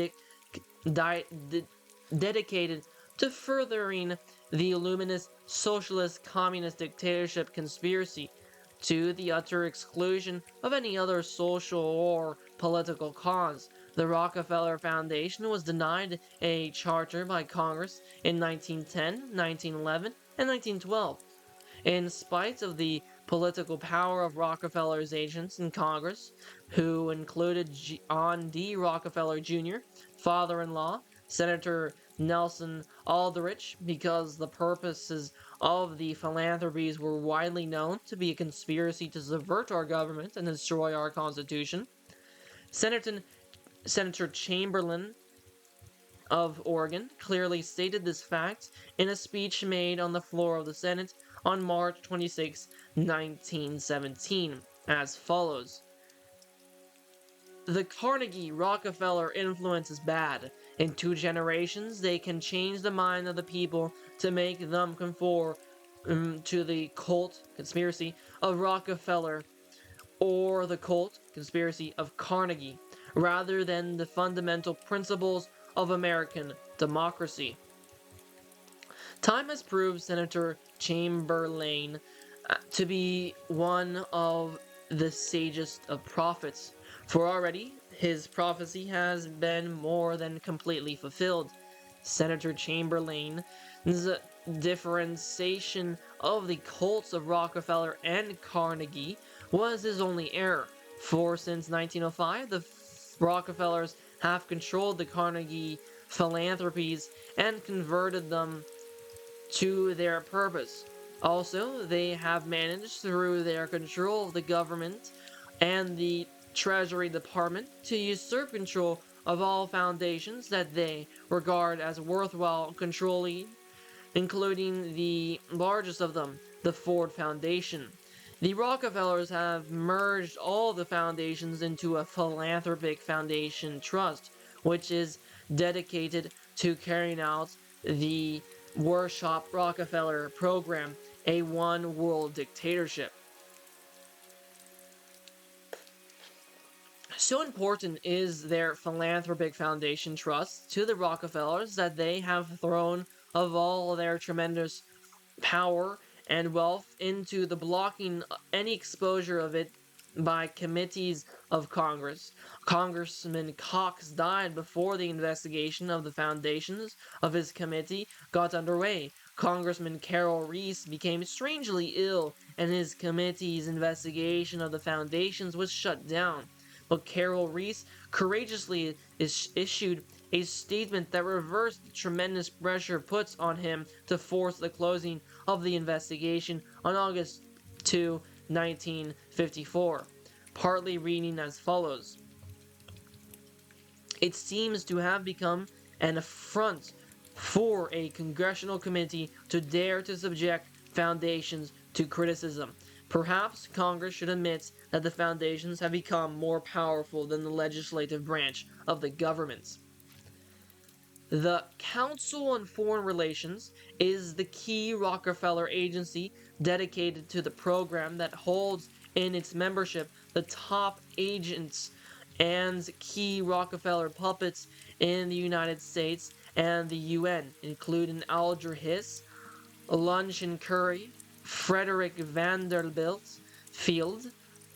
A: dedicated to furthering the Illuminist Socialist Communist dictatorship conspiracy, to the utter exclusion of any other social or political cause. The Rockefeller Foundation was denied a charter by Congress in 1910, 1911, and 1912. In spite of the political power of Rockefeller's agents in Congress, who included John D. Rockefeller Jr., father-in-law, Senator Nelson Aldrich, because the purposes of the philanthropies were widely known to be a conspiracy to subvert our government and destroy our Constitution. Senator Chamberlain of Oregon clearly stated this fact in a speech made on the floor of the Senate on March 26, 1917, as follows. The Carnegie-Rockefeller influence is bad. In 2 generations, they can change the mind of the people to make them conform to the cult conspiracy of Rockefeller or the cult conspiracy of Carnegie, rather than the fundamental principles of American democracy. Time has proved Senator Chamberlain to be one of the sagest of prophets, for already his prophecy has been more than completely fulfilled. Senator Chamberlain's differentiation of the cults of Rockefeller and Carnegie was his only error, for since 1905, the Rockefellers have controlled the Carnegie philanthropies and converted them to their purpose. Also, they have managed through their control of the government and the Treasury Department to usurp control of all foundations that they regard as worthwhile controlling, including the largest of them, the Ford Foundation. The Rockefellers have merged all the foundations into a philanthropic foundation trust, which is dedicated to carrying out the Workshop Rockefeller program, a one-world dictatorship. So important is their philanthropic foundation trust to the Rockefellers that they have thrown of all their tremendous power and wealth into the blocking any exposure of it by committees of Congress. Congressman Cox died before the investigation of the foundations of his committee got underway. Congressman Carroll Reese became strangely ill, and his committee's investigation of the foundations was shut down. But Carroll Reese courageously issued a statement that reversed the tremendous pressure put on him to force the closing of the investigation on August 2, 1954, partly reading as follows. It seems to have become an affront for a congressional committee to dare to subject foundations to criticism. Perhaps Congress should admit that the foundations have become more powerful than the legislative branch of the government. The Council on Foreign Relations is the key Rockefeller agency dedicated to the program that holds in its membership the top agents and key Rockefeller puppets in the United States and the UN, including Alger Hiss, Luncheon Curry, Frederick Vanderbilt Field,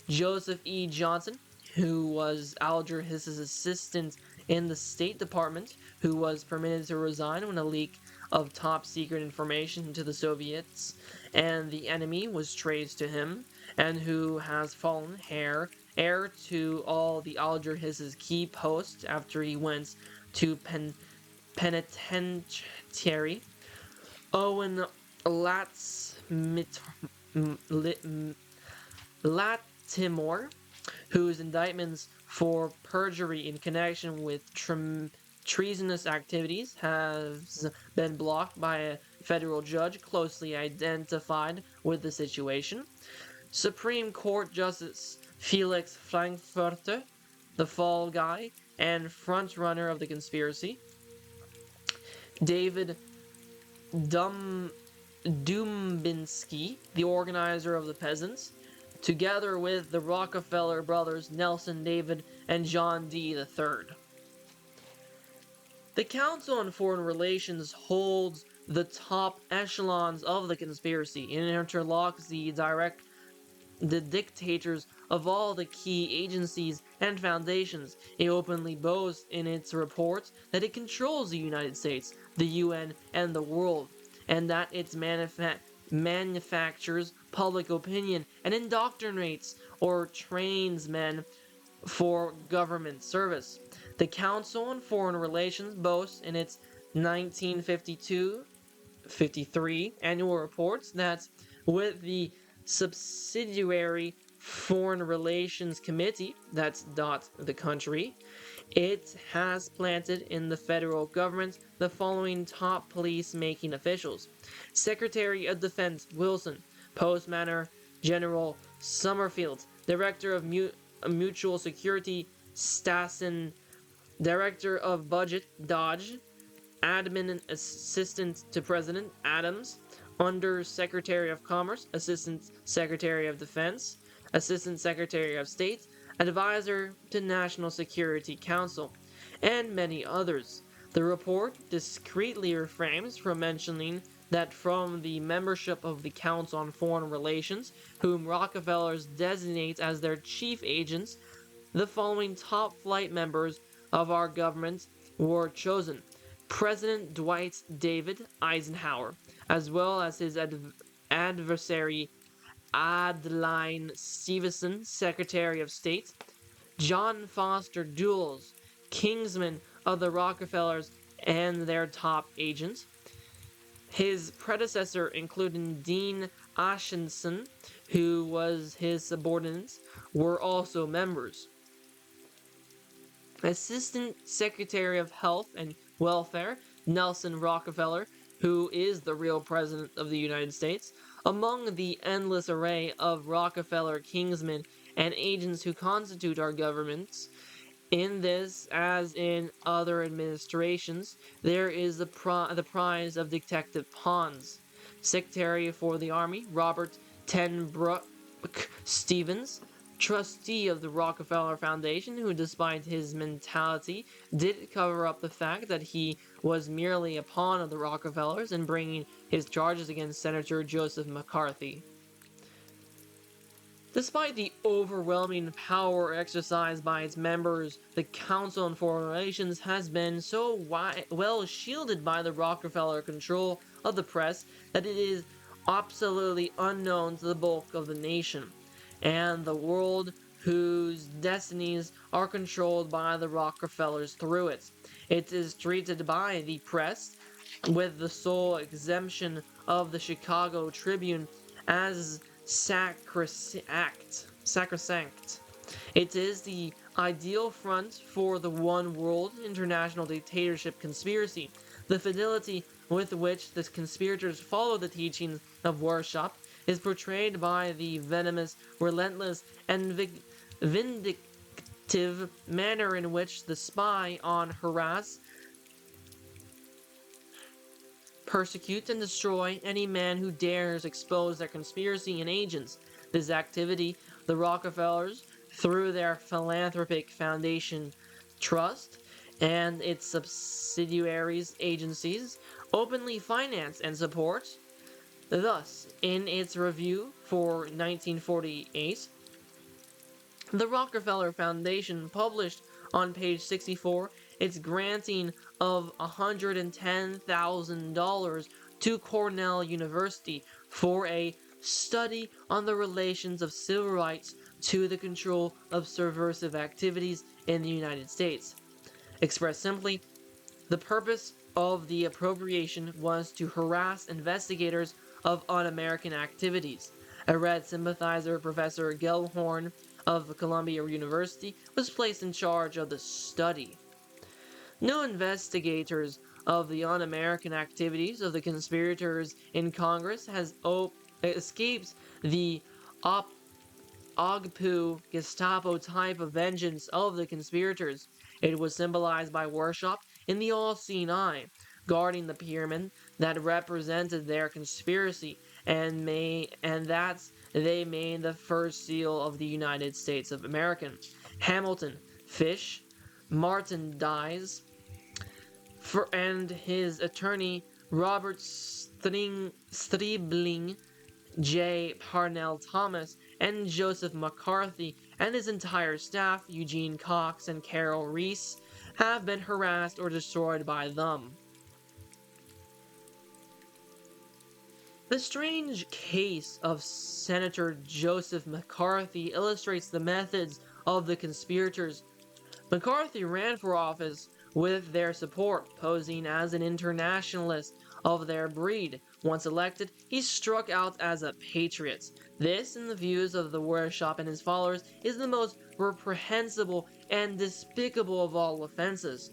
A: Joseph E. Johnson, who was Alger Hiss's assistant in the State Department, who was permitted to resign when a leak of top-secret information to the Soviets and the enemy was traced to him, and who has fallen heir to all the Alger Hiss's key posts after he went to penitentiary. Owen Lattimore, whose indictments for perjury in connection with treasonous activities has been blocked by a federal judge closely identified with the situation. Supreme Court Justice Felix Frankfurter, the fall guy and front-runner of the conspiracy. David Dumbinsky, the organizer of the peasants, together with the Rockefeller brothers Nelson, David, and John D. III. The Council on Foreign Relations holds the top echelons of the conspiracy and interlocks the dictators of all the key agencies and foundations. It openly boasts in its reports that it controls the United States, the UN, and the world, and that it manufactures public opinion and indoctrinates or trains men for government service. The Council on Foreign Relations boasts in its 1952-53 annual reports that with the subsidiary Foreign Relations Committee, that's the country, it has planted in the federal government the following top police-making officials: Secretary of Defense Wilson, Postmaster General Summerfield, Director of Mutual Security Stassen, Director of Budget Dodge, Admin Assistant to President Adams, Under Secretary of Commerce, Assistant Secretary of Defense, Assistant Secretary of State, Advisor to National Security Council, and many others. The report discreetly refrains from mentioning that from the membership of the Council on Foreign Relations, whom Rockefellers designate as their chief agents, the following top flight members of our government were chosen: President Dwight David Eisenhower, as well as his adversary Adeline Stevenson, Secretary of State; John Foster Dulles, kingsman of the Rockefellers and their top agent; his predecessor, including Dean Acheson, who was his subordinate, were also members. Assistant Secretary of Health and Welfare, Nelson Rockefeller, who is the real President of the United States. Among the endless array of Rockefeller kingsmen and agents who constitute our governments, in this, as in other administrations, there is the prize of Detective Pons. Secretary for the Army, Robert Tenbrook Stevens, trustee of the Rockefeller Foundation, who, despite his mentality, did cover up the fact that he was merely a pawn of the Rockefellers in bringing his charges against Senator Joseph McCarthy. Despite the overwhelming power exercised by its members, the Council on Foreign Relations has been so well shielded by the Rockefeller control of the press that it is absolutely unknown to the bulk of the nation and the world, whose destinies are controlled by the Rockefellers through it. It is treated by the press, with the sole exemption of the Chicago Tribune, as sacrosanct. It is the ideal front for the one world international dictatorship conspiracy. The fidelity with which the conspirators follow the teachings of Warshap is portrayed by the venomous, relentless, and vindictive manner in which the spy on harass, persecute, and destroy any man who dares expose their conspiracy and agents. This activity, the Rockefellers, through their philanthropic foundation trust and its subsidiaries agencies, openly finance and support. Thus, in its review for 1948, the Rockefeller Foundation published on page 64 its granting of $110,000 to Cornell University for a study on the relations of civil rights to the control of subversive activities in the United States. Expressed simply, the purpose of the appropriation was to harass investigators of un-American activities. A Red sympathizer, Professor Gellhorn of Columbia University, was placed in charge of the study. No investigators of the un-American activities of the conspirators in Congress has escaped the Ogpu Gestapo type of vengeance of the conspirators. It was symbolized by Warshap in the all-seeing eye, guarding the pyramid that represented their conspiracy, and that they made the first seal of the United States of America. Hamilton, Fish, Martin Dies, and his attorney Robert Stribling, J. Parnell Thomas, and Joseph McCarthy, and his entire staff, Eugene Cox and Carol Reese, have been harassed or destroyed by them. The strange case of Senator Joseph McCarthy illustrates the methods of the conspirators. McCarthy ran for office with their support, posing as an internationalist of their breed. Once elected, he struck out as a patriot. This, in the views of the Warshap and his followers, is the most reprehensible and despicable of all offenses.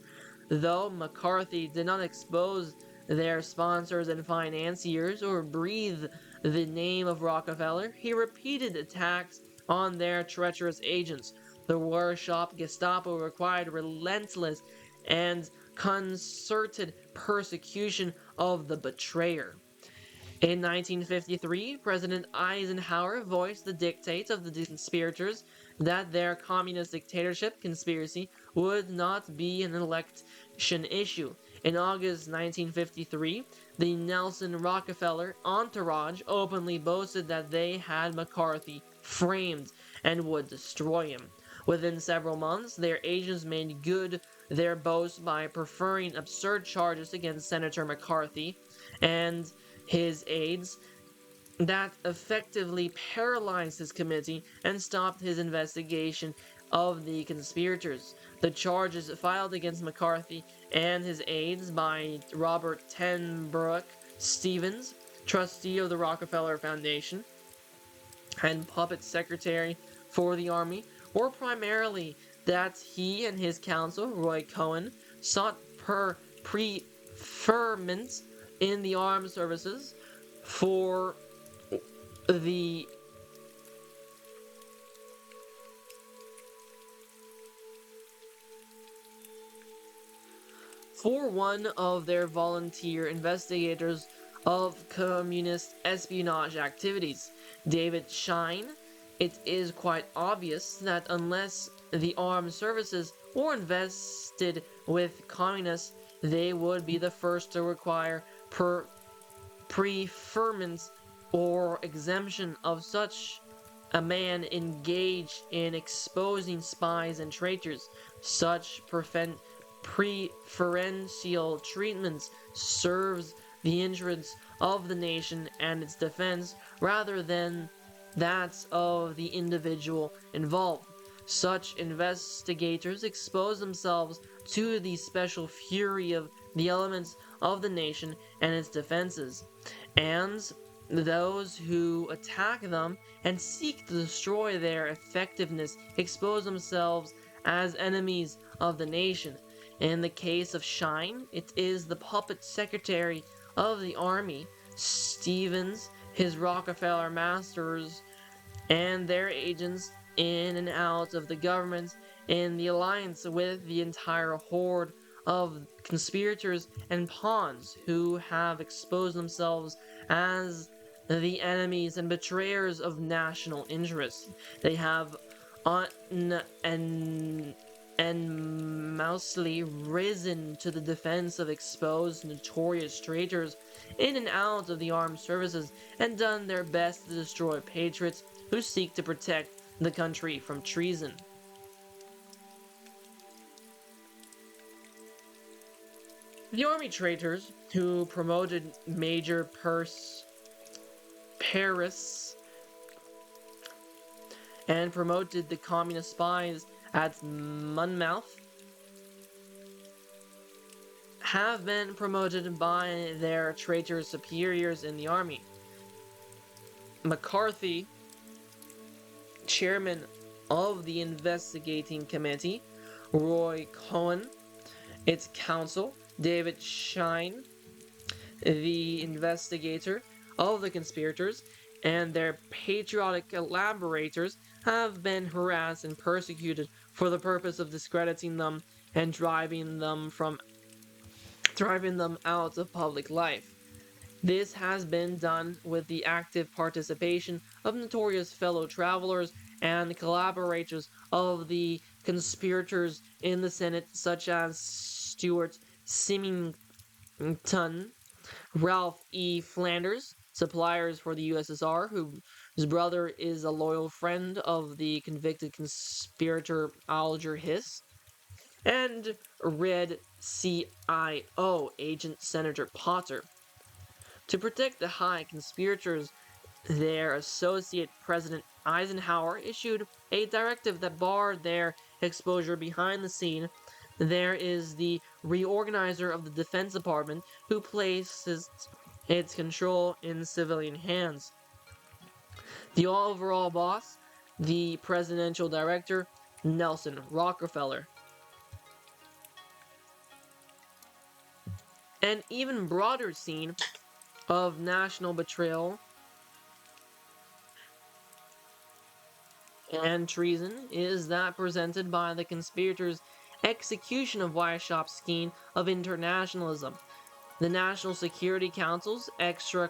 A: Though McCarthy did not expose their sponsors and financiers or breathe the name of Rockefeller, he repeated attacks on their treacherous agents. The Warshap Gestapo required relentless and concerted persecution of the betrayer. In 1953, President Eisenhower voiced the dictate of the conspirators that their communist dictatorship conspiracy would not be an election issue. In August 1953, the Nelson Rockefeller entourage openly boasted that they had McCarthy framed and would destroy him. Within several months, their agents made good their boast by preferring absurd charges against Senator McCarthy and his aides that effectively paralyzed his committee and stopped his investigation of the conspirators. The charges filed against McCarthy and his aides by Robert Ten Broeck Stevens, trustee of the Rockefeller Foundation and puppet secretary for the army, were primarily that he and his counsel, Roy Cohen, sought preferment in the armed services for the for one of their volunteer investigators of communist espionage activities, David Shine. It is quite obvious that unless the armed services were invested with communists, they would be the first to require preferment or exemption of such a man engaged in exposing spies and traitors. Such preferential treatment serves the interests of the nation and its defense rather than that of the individual involved. Such investigators expose themselves to the special fury of the elements of the nation and its defenses, and those who attack them and seek to destroy their effectiveness expose themselves as enemies of the nation. In the case of Shine, it is the puppet secretary of the army, Stevens, his Rockefeller masters, and their agents in and out of the government in the alliance with the entire horde of conspirators and pawns who have exposed themselves as the enemies and betrayers of national interests. They have mostly risen to the defense of exposed notorious traitors in and out of the armed services and done their best to destroy patriots who seek to protect the country from treason. The army traitors who promoted Major Paris and promoted the communist spies at Monmouth have been promoted by their traitor superiors in the army. McCarthy, chairman of the investigating committee, Roy Cohen, its counsel, David Shine, the investigator of the conspirators, and their patriotic collaborators have been harassed and persecuted for the purpose of discrediting them and driving them out of public life. This has been done with the active participation of notorious fellow travelers and collaborators of the conspirators in the Senate, such as Stuart Symington, Ralph E. Flanders, suppliers for the USSR, whose brother is a loyal friend of the convicted conspirator Alger Hiss, and Red CIO agent Senator Potter. To protect the high conspirators, their associate President Eisenhower issued a directive that barred their exposure behind the scene. There is the reorganizer of the Defense Department who places its control in civilian hands. The overall boss, the presidential director, Nelson Rockefeller. An even broader scene of national betrayal and treason is that presented by the conspirators' execution of Weishaupt's scheme of internationalism. The National Security Council's extra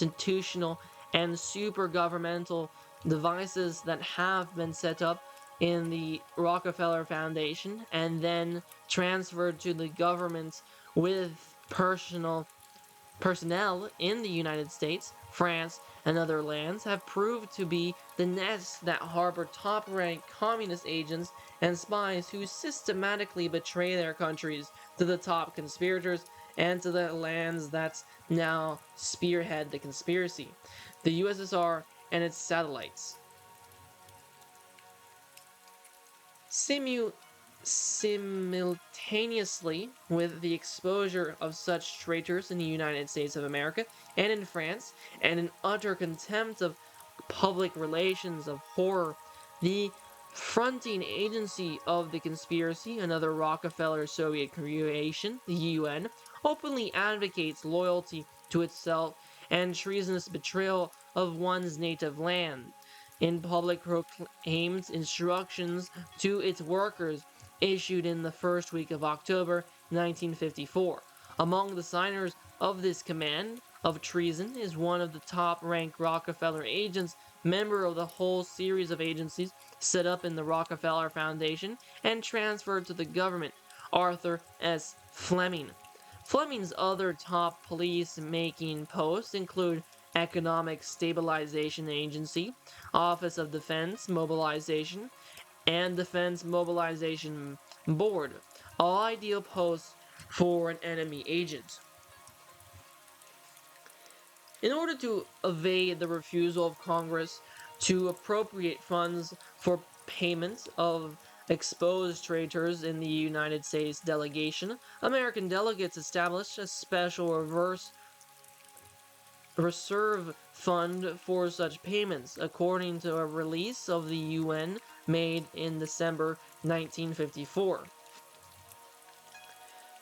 A: institutional and super governmental devices that have been set up in the Rockefeller Foundation and then transferred to the government with personnel in the United States, France, and other lands have proved to be the nests that harbor top-ranked communist agents and spies who systematically betray their countries to the top conspirators and to the lands that now spearhead the conspiracy, the USSR and its satellites. Simultaneously with the exposure of such traitors in the United States of America and in France, and in utter contempt of public relations of horror, the fronting agency of the conspiracy, another Rockefeller Soviet creation, the UN, openly advocates loyalty to itself and treasonous betrayal of one's native land. In public proclaimed instructions to its workers issued in the first week of October 1954. Among the signers of this command of treason is one of the top-ranked Rockefeller agents, member of the whole series of agencies set up in the Rockefeller Foundation and transferred to the government, Arthur S. Fleming. Fleming's other top police-making posts include Economic Stabilization Agency, Office of Defense Mobilization, and Defense Mobilization Board, all ideal posts for an enemy agent. In order to evade the refusal of Congress to appropriate funds for payment of exposed traitors in the United States delegation, American delegates established a special reserve fund for such payments, according to a release of the UN made in December 1954.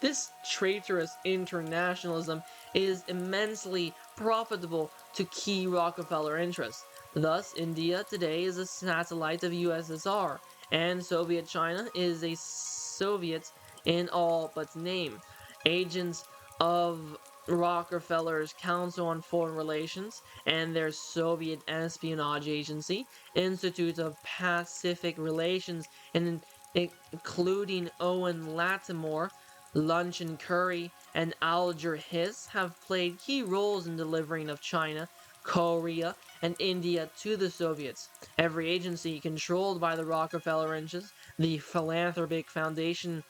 A: This traitorous internationalism is immensely profitable to key Rockefeller interests. Thus, India today is a satellite of USSR, and Soviet China is a Soviet in all but name. Agents of Rockefeller's Council on Foreign Relations and their Soviet Espionage Agency, Institute of Pacific Relations, and including Owen Lattimore, Luncheon Curry, and Alger Hiss have played key roles in delivering of China, Korea, and India to the Soviets. Every agency controlled by the Rockefeller interests, the Philanthropic Foundation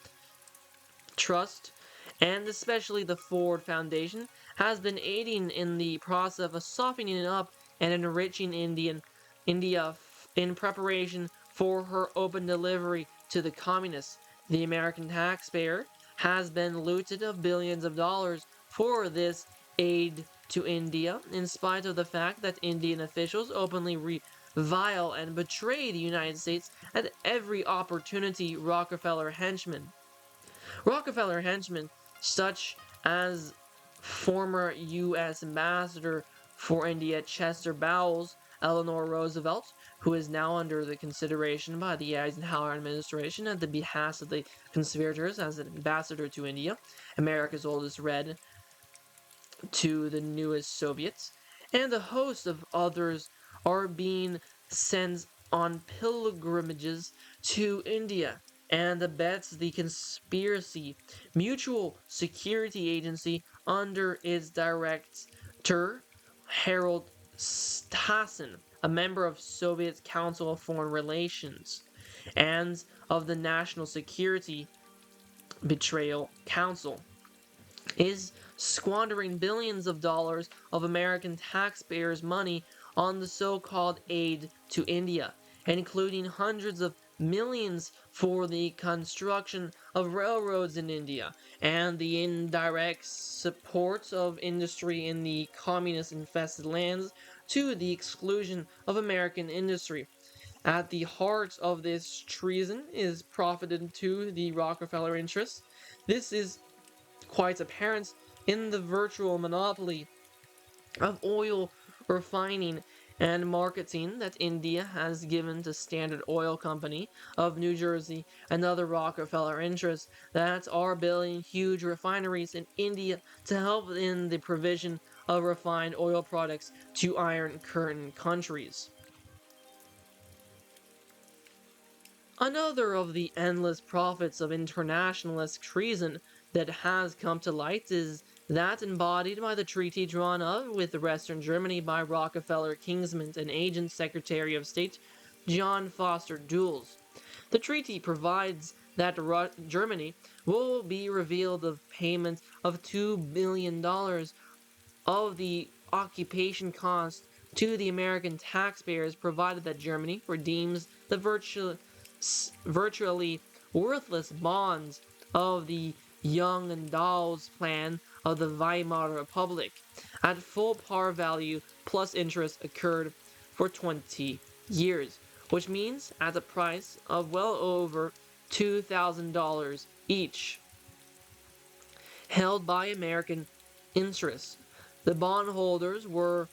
A: Trust, and especially the Ford Foundation, has been aiding in the process of softening up and enriching India in preparation for her open delivery to the communists. The American taxpayer has been looted of billions of dollars for this aid to India, in spite of the fact that Indian officials openly revile and betray the United States at every opportunity. Rockefeller henchmen, such as former U.S. Ambassador for India Chester Bowles, Eleanor Roosevelt, who is now under the consideration by the Eisenhower administration at the behest of the conspirators as an ambassador to India, America's oldest red to the newest Soviets, and a host of others are being sent on pilgrimages to India and abets the conspiracy. Mutual Security Agency, under its director Harold Stassen, a member of Soviet Council of Foreign Relations, and of the National Security Betrayal Council, is squandering billions of dollars of American taxpayers' money on the so-called aid to India, including hundreds of millions for the construction of railroads in India and the indirect support of industry in the communist-infested lands to the exclusion of American industry. At the heart of this treason is profited to the Rockefeller interests. This is quite apparent in the virtual monopoly of oil refining and marketing that India has given to Standard Oil Company of New Jersey and other Rockefeller interests that are building huge refineries in India to help in the provision of refined oil products to Iron Curtain countries. Another of the endless profits of internationalist treason that has come to light is that embodied by the treaty drawn up with Western Germany by Rockefeller Kingsman and Agent Secretary of State John Foster Dulles. The treaty provides that Germany will be revealed of payment of $2 billion of the occupation cost to the American taxpayers, provided that Germany redeems the virtually worthless bonds of the Young and Dawes plan of the Weimar Republic at full par value plus interest occurred for 20 years, which means at a price of well over $2,000 each, held by American interests. The bondholders were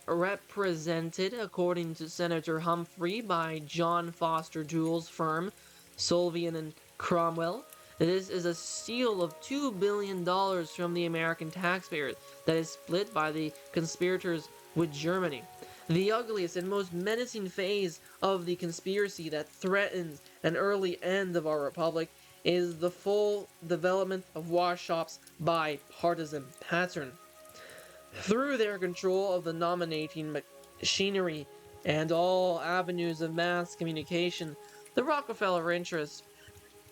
A: represented, according to Senator Humphrey, by John Foster Dulles' firm, Sullivan and Cromwell. This is a steal of $2 billion from the American taxpayers that is split by the conspirators with Germany. The ugliest and most menacing phase of the conspiracy that threatens an early end of our republic is the full development of wash shops by partisan pattern. Through their control of the nominating machinery and all avenues of mass communication, the Rockefeller interests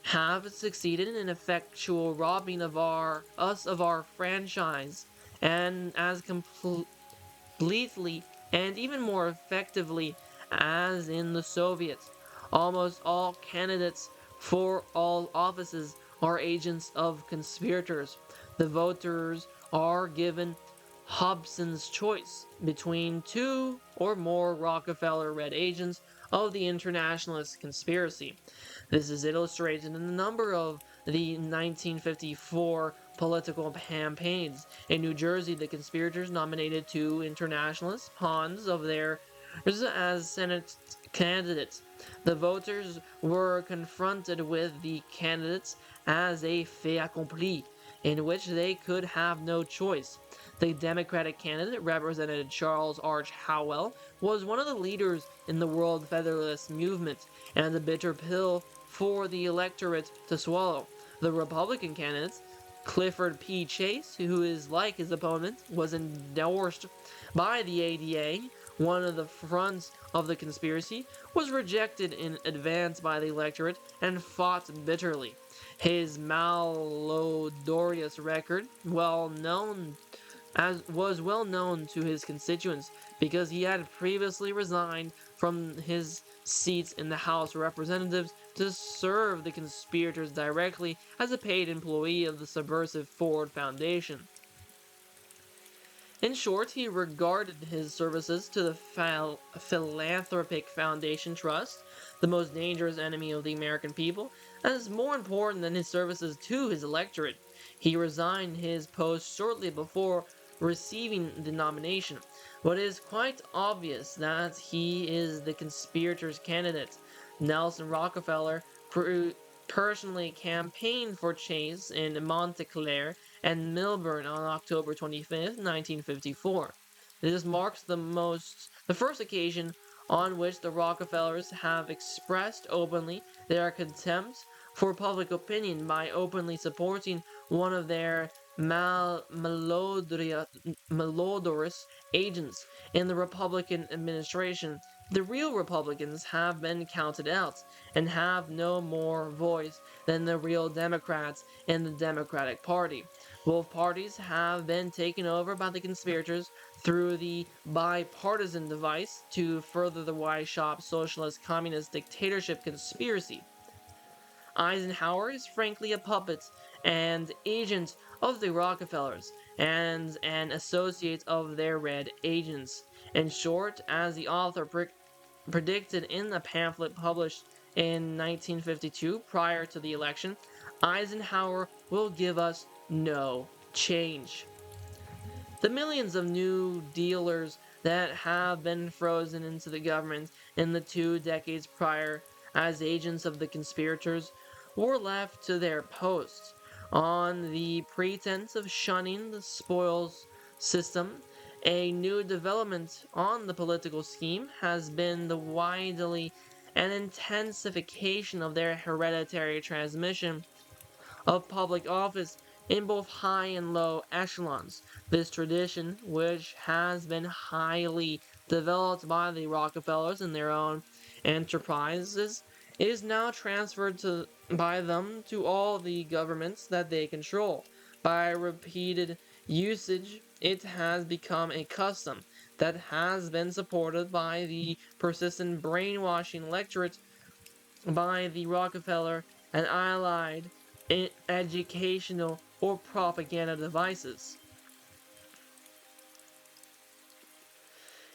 A: have succeeded in effectual robbing of us of our franchise, and as completely and even more effectively as in the Soviets. Almost all candidates for all offices are agents of conspirators. The voters are given Hobson's choice between two or more Rockefeller red agents of the internationalist conspiracy. This is illustrated in a number of the 1954 political campaigns. In New Jersey, the conspirators nominated two internationalist pawns of theirs as Senate candidates. The voters were confronted with the candidates as a fait accompli, in which they could have no choice. The Democratic candidate, Representative Charles Arch Howell, was one of the leaders in the World Federalist movement, and a bitter pill for the electorate to swallow. The Republican candidates, Clifford P. Chase, who is like his opponent, was endorsed by the ADA, one of the fronts of the conspiracy, was rejected in advance by the electorate and fought bitterly. His malodorous record, was well known to his constituents because he had previously resigned from his seats in the House of Representatives to serve the conspirators directly as a paid employee of the subversive Ford Foundation. In short, he regarded his services to the philanthropic Foundation Trust, the most dangerous enemy of the American people, as more important than his services to his electorate. He resigned his post shortly before receiving the nomination, but it is quite obvious that he is the conspirators' candidate. Nelson Rockefeller personally campaigned for Chase in Montclair and Milburn on October 25, 1954. This marks the first occasion on which the Rockefellers have expressed openly their contempt for public opinion by openly supporting one of their malodorous agents in the Republican administration. The real Republicans have been counted out and have no more voice than the real Democrats in the Democratic Party. Both parties have been taken over by the conspirators through the bipartisan device to further the Weishaupt socialist communist dictatorship conspiracy. Eisenhower is frankly a puppet and agent of the Rockefellers and an associate of their red agents. In short, as the author predicted in a pamphlet published in 1952 prior to the election, Eisenhower will give us no change. The millions of New Dealers that have been frozen into the government in the 2 decades prior as agents of the conspirators were left to their posts on the pretense of shunning the spoils system. A new development on the political scheme has been the widely and intensification of their hereditary transmission of public office in both high and low echelons. This tradition, which has been highly developed by the Rockefellers in their own enterprises, is now transferred by them to all the governments that they control. By repeated usage, it has become a custom that has been supported by the persistent brainwashing electorate by the Rockefeller and allied educational or propaganda devices.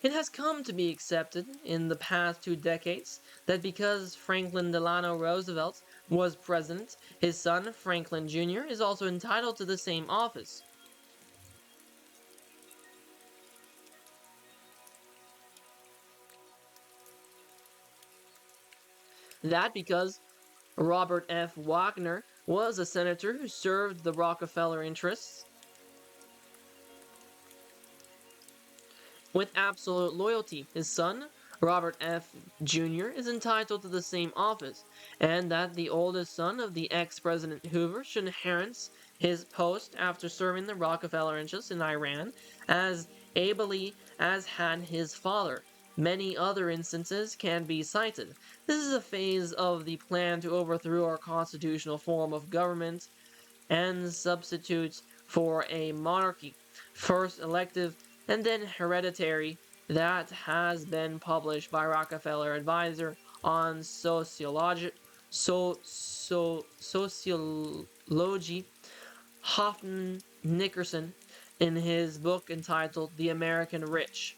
A: It has come to be accepted in the past 2 decades that because Franklin Delano Roosevelt was president, his son Franklin Jr. is also entitled to the same office. That because Robert F. Wagner was a senator who served the Rockefeller interests with absolute loyalty. His son, Robert F. Jr., is entitled to the same office, and that the oldest son of the ex-President Hoover should inherit his post after serving the Rockefeller interests in Iran as ably as had his father. Many other instances can be cited. This is a phase of the plan to overthrow our constitutional form of government and substitute for a monarchy, first elective and then hereditary, that has been published by Rockefeller Advisor on sociology, Hoffman Nickerson, in his book entitled The American Rich,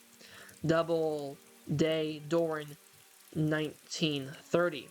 A: Doubleday, Doran, 1930.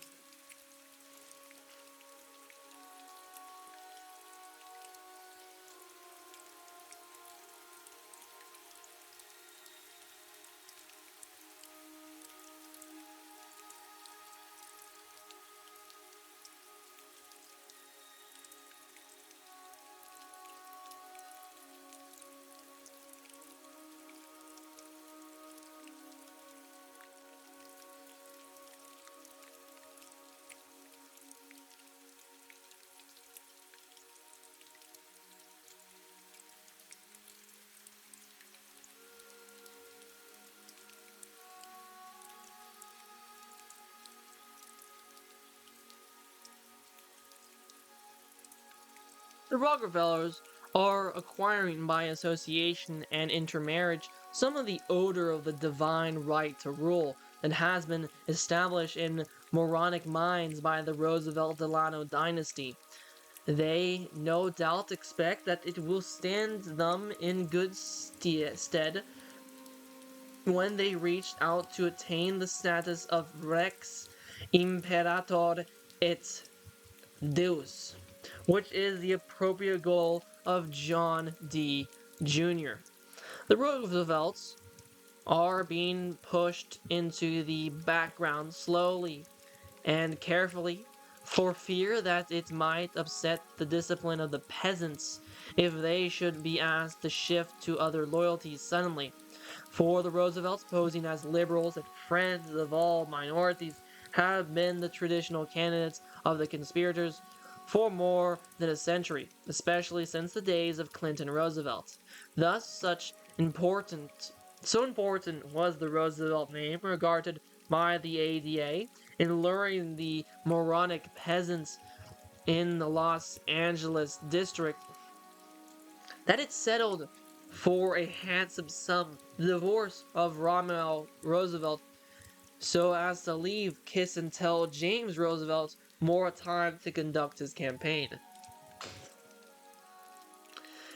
A: The Rockefellers are acquiring by association and intermarriage some of the odor of the divine right to rule that has been established in moronic minds by the Roosevelt Delano dynasty. They no doubt expect that it will stand them in good stead when they reach out to attain the status of Rex Imperator et Deus, which is the appropriate goal of John D. Jr. The Roosevelts are being pushed into the background slowly and carefully for fear that it might upset the discipline of the peasants if they should be asked to shift to other loyalties suddenly. For the Roosevelts, posing as liberals and friends of all minorities, have been the traditional candidates of the conspirators for more than a century, especially since the days of Clinton Roosevelt. Thus, so important was the Roosevelt name regarded by the ADA in luring the moronic peasants in the Los Angeles district that it settled for a handsome sum the divorce of Rommel Roosevelt so as to leave Kiss and Tell James Roosevelt more time to conduct his campaign.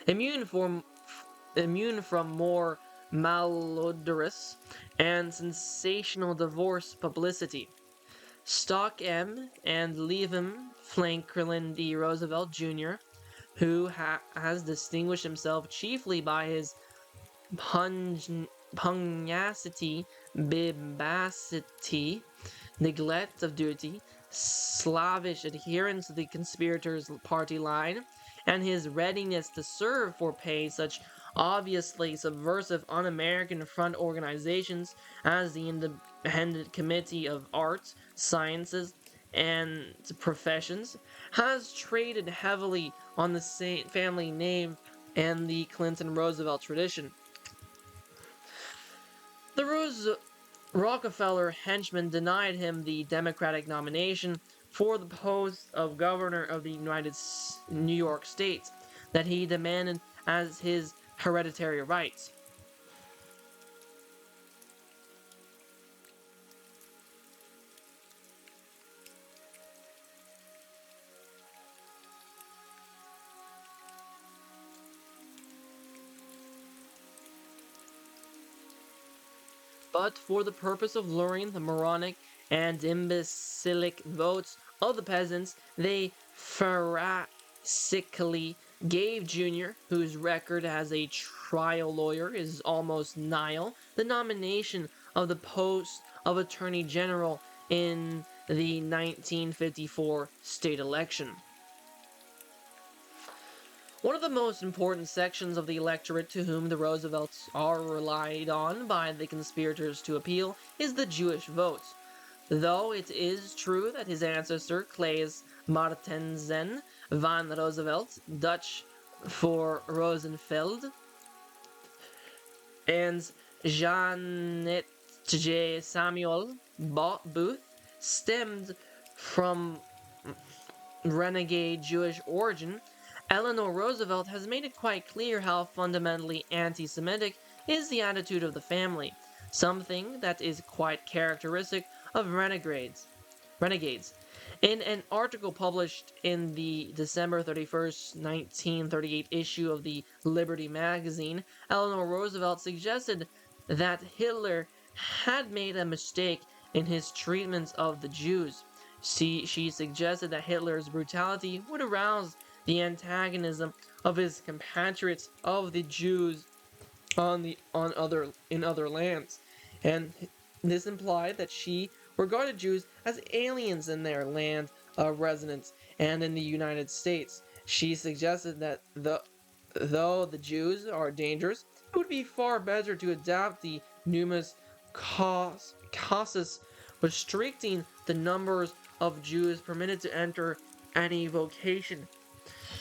A: Immune from more malodorous and sensational divorce publicity, Stock M and leave him Franklin D. Roosevelt Jr., who has distinguished himself chiefly by his pugnacity, bibacity, neglect of duty, slavish adherence to the conspirators' party line, and his readiness to serve for pay such obviously subversive un-American front organizations as the Independent Committee of Arts, Sciences, and Professions, has traded heavily on the family name and the Clinton-Roosevelt tradition. The Rockefeller henchmen denied him the Democratic nomination for the post of governor of the New York State that he demanded as his hereditary rights. But for the purpose of luring the moronic and imbecilic votes of the peasants, they farcically gave Junior, whose record as a trial lawyer is almost nihil, the nomination of the post of Attorney General in the 1954 state election. One of the most important sections of the electorate to whom the Roosevelts are relied on by the conspirators to appeal is the Jewish vote. Though it is true that his ancestor Claes Martensen van Roosevelt, Dutch for Rosenfeld, and Jeannette J. Samuel Booth stemmed from renegade Jewish origin, Eleanor Roosevelt has made it quite clear how fundamentally anti-Semitic is the attitude of the family, something that is quite characteristic of renegades. In an article published in the December 31st, 1938 issue of the Liberty magazine, Eleanor Roosevelt suggested that Hitler had made a mistake in his treatment of the Jews. She suggested that Hitler's brutality would arouse the antagonism of his compatriots of the Jews in other lands, and this implied that she regarded Jews as aliens in their land of residence and in the United States. She suggested that though the Jews are dangerous, it would be far better to adopt the numerus causus, restricting the numbers of Jews permitted to enter any vocation,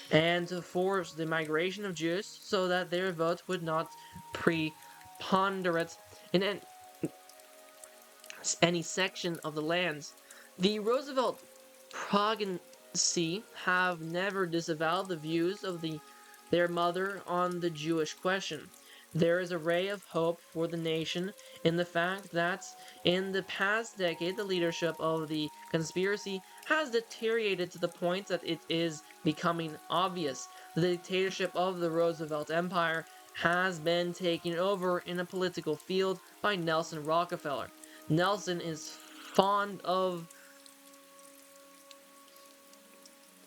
A: and to force the migration of Jews so that their vote would not preponderate in any section of the lands. The Roosevelt progeny have never disavowed the views of their mother on the Jewish question. There is a ray of hope for the nation in the fact that in the past decade the leadership of the conspiracy has deteriorated to the point that it is becoming obvious. The dictatorship of the Roosevelt Empire has been taken over in a political field by Nelson Rockefeller. Nelson is fond of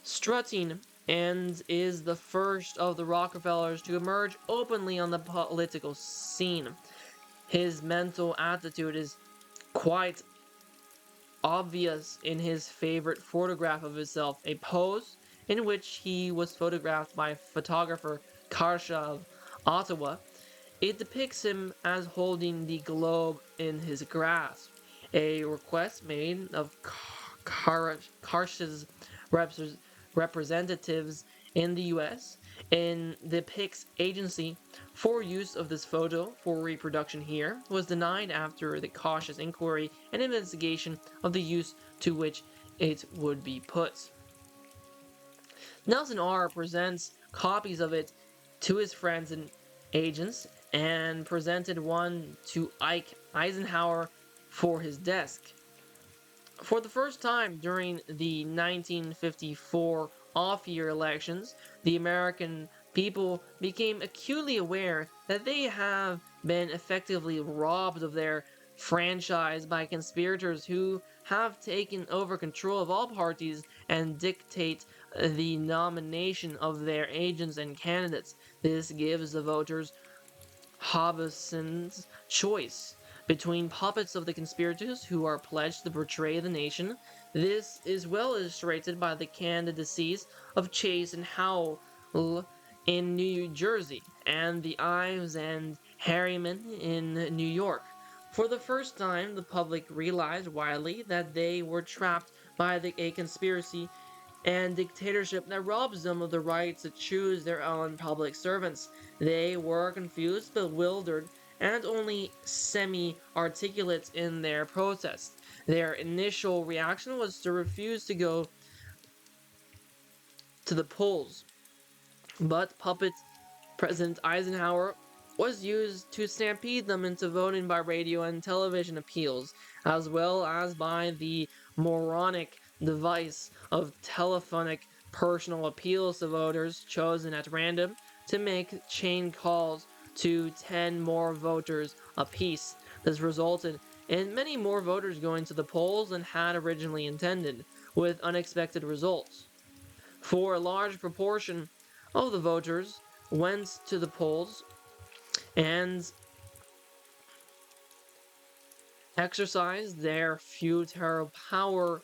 A: strutting and is the first of the Rockefellers to emerge openly on the political scene. His mental attitude is quite obvious in his favorite photograph of himself, a pose in which he was photographed by photographer Karsha of Ottawa. It depicts him as holding the globe in his grasp, a request made of Karsha's representatives in the US in the Pix agency for use of this photo for reproduction here was denied after the cautious inquiry and investigation of the use to which it would be put. Nelson R. presents copies of it to his friends and agents and presented one to Ike Eisenhower for his desk. For the first time during the 1954 off-year elections, the American people became acutely aware that they have been effectively robbed of their franchise by conspirators who have taken over control of all parties and dictate the nomination of their agents and candidates. This gives the voters Hobson's choice between puppets of the conspirators who are pledged to betray the nation. This is well illustrated by the candidacies of Chase and Howell in New Jersey and the Ives and Harriman in New York. For the first time, the public realized widely that they were trapped by a conspiracy and dictatorship that robs them of the right to choose their own public servants. They were confused, bewildered, and only semi articulate in their protest. Their initial reaction was to refuse to go to the polls, but puppet President Eisenhower was used to stampede them into voting by radio and television appeals, as well as by the moronic device of telephonic personal appeals to voters chosen at random to make chain calls to 10 more voters apiece. This resulted in many more voters going to the polls than had originally intended, with unexpected results. For a large proportion of the voters went to the polls and exercised their futile power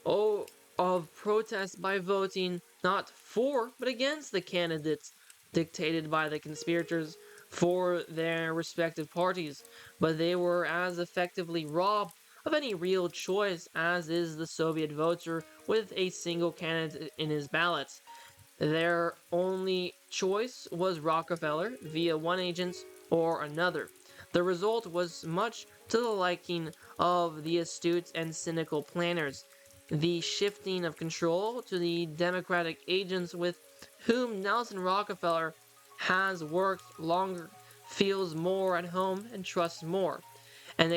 A: of protest by voting not for but against the candidates dictated by the conspirators for their respective parties, but they were as effectively robbed of any real choice as is the Soviet voter with a single candidate in his ballot. Their only choice was Rockefeller via one agent or another. The result was much to the liking of the astute and cynical planners. The shifting of control to the Democratic agents with whom Nelson Rockefeller has worked longer, feels more at home, and trusts more. An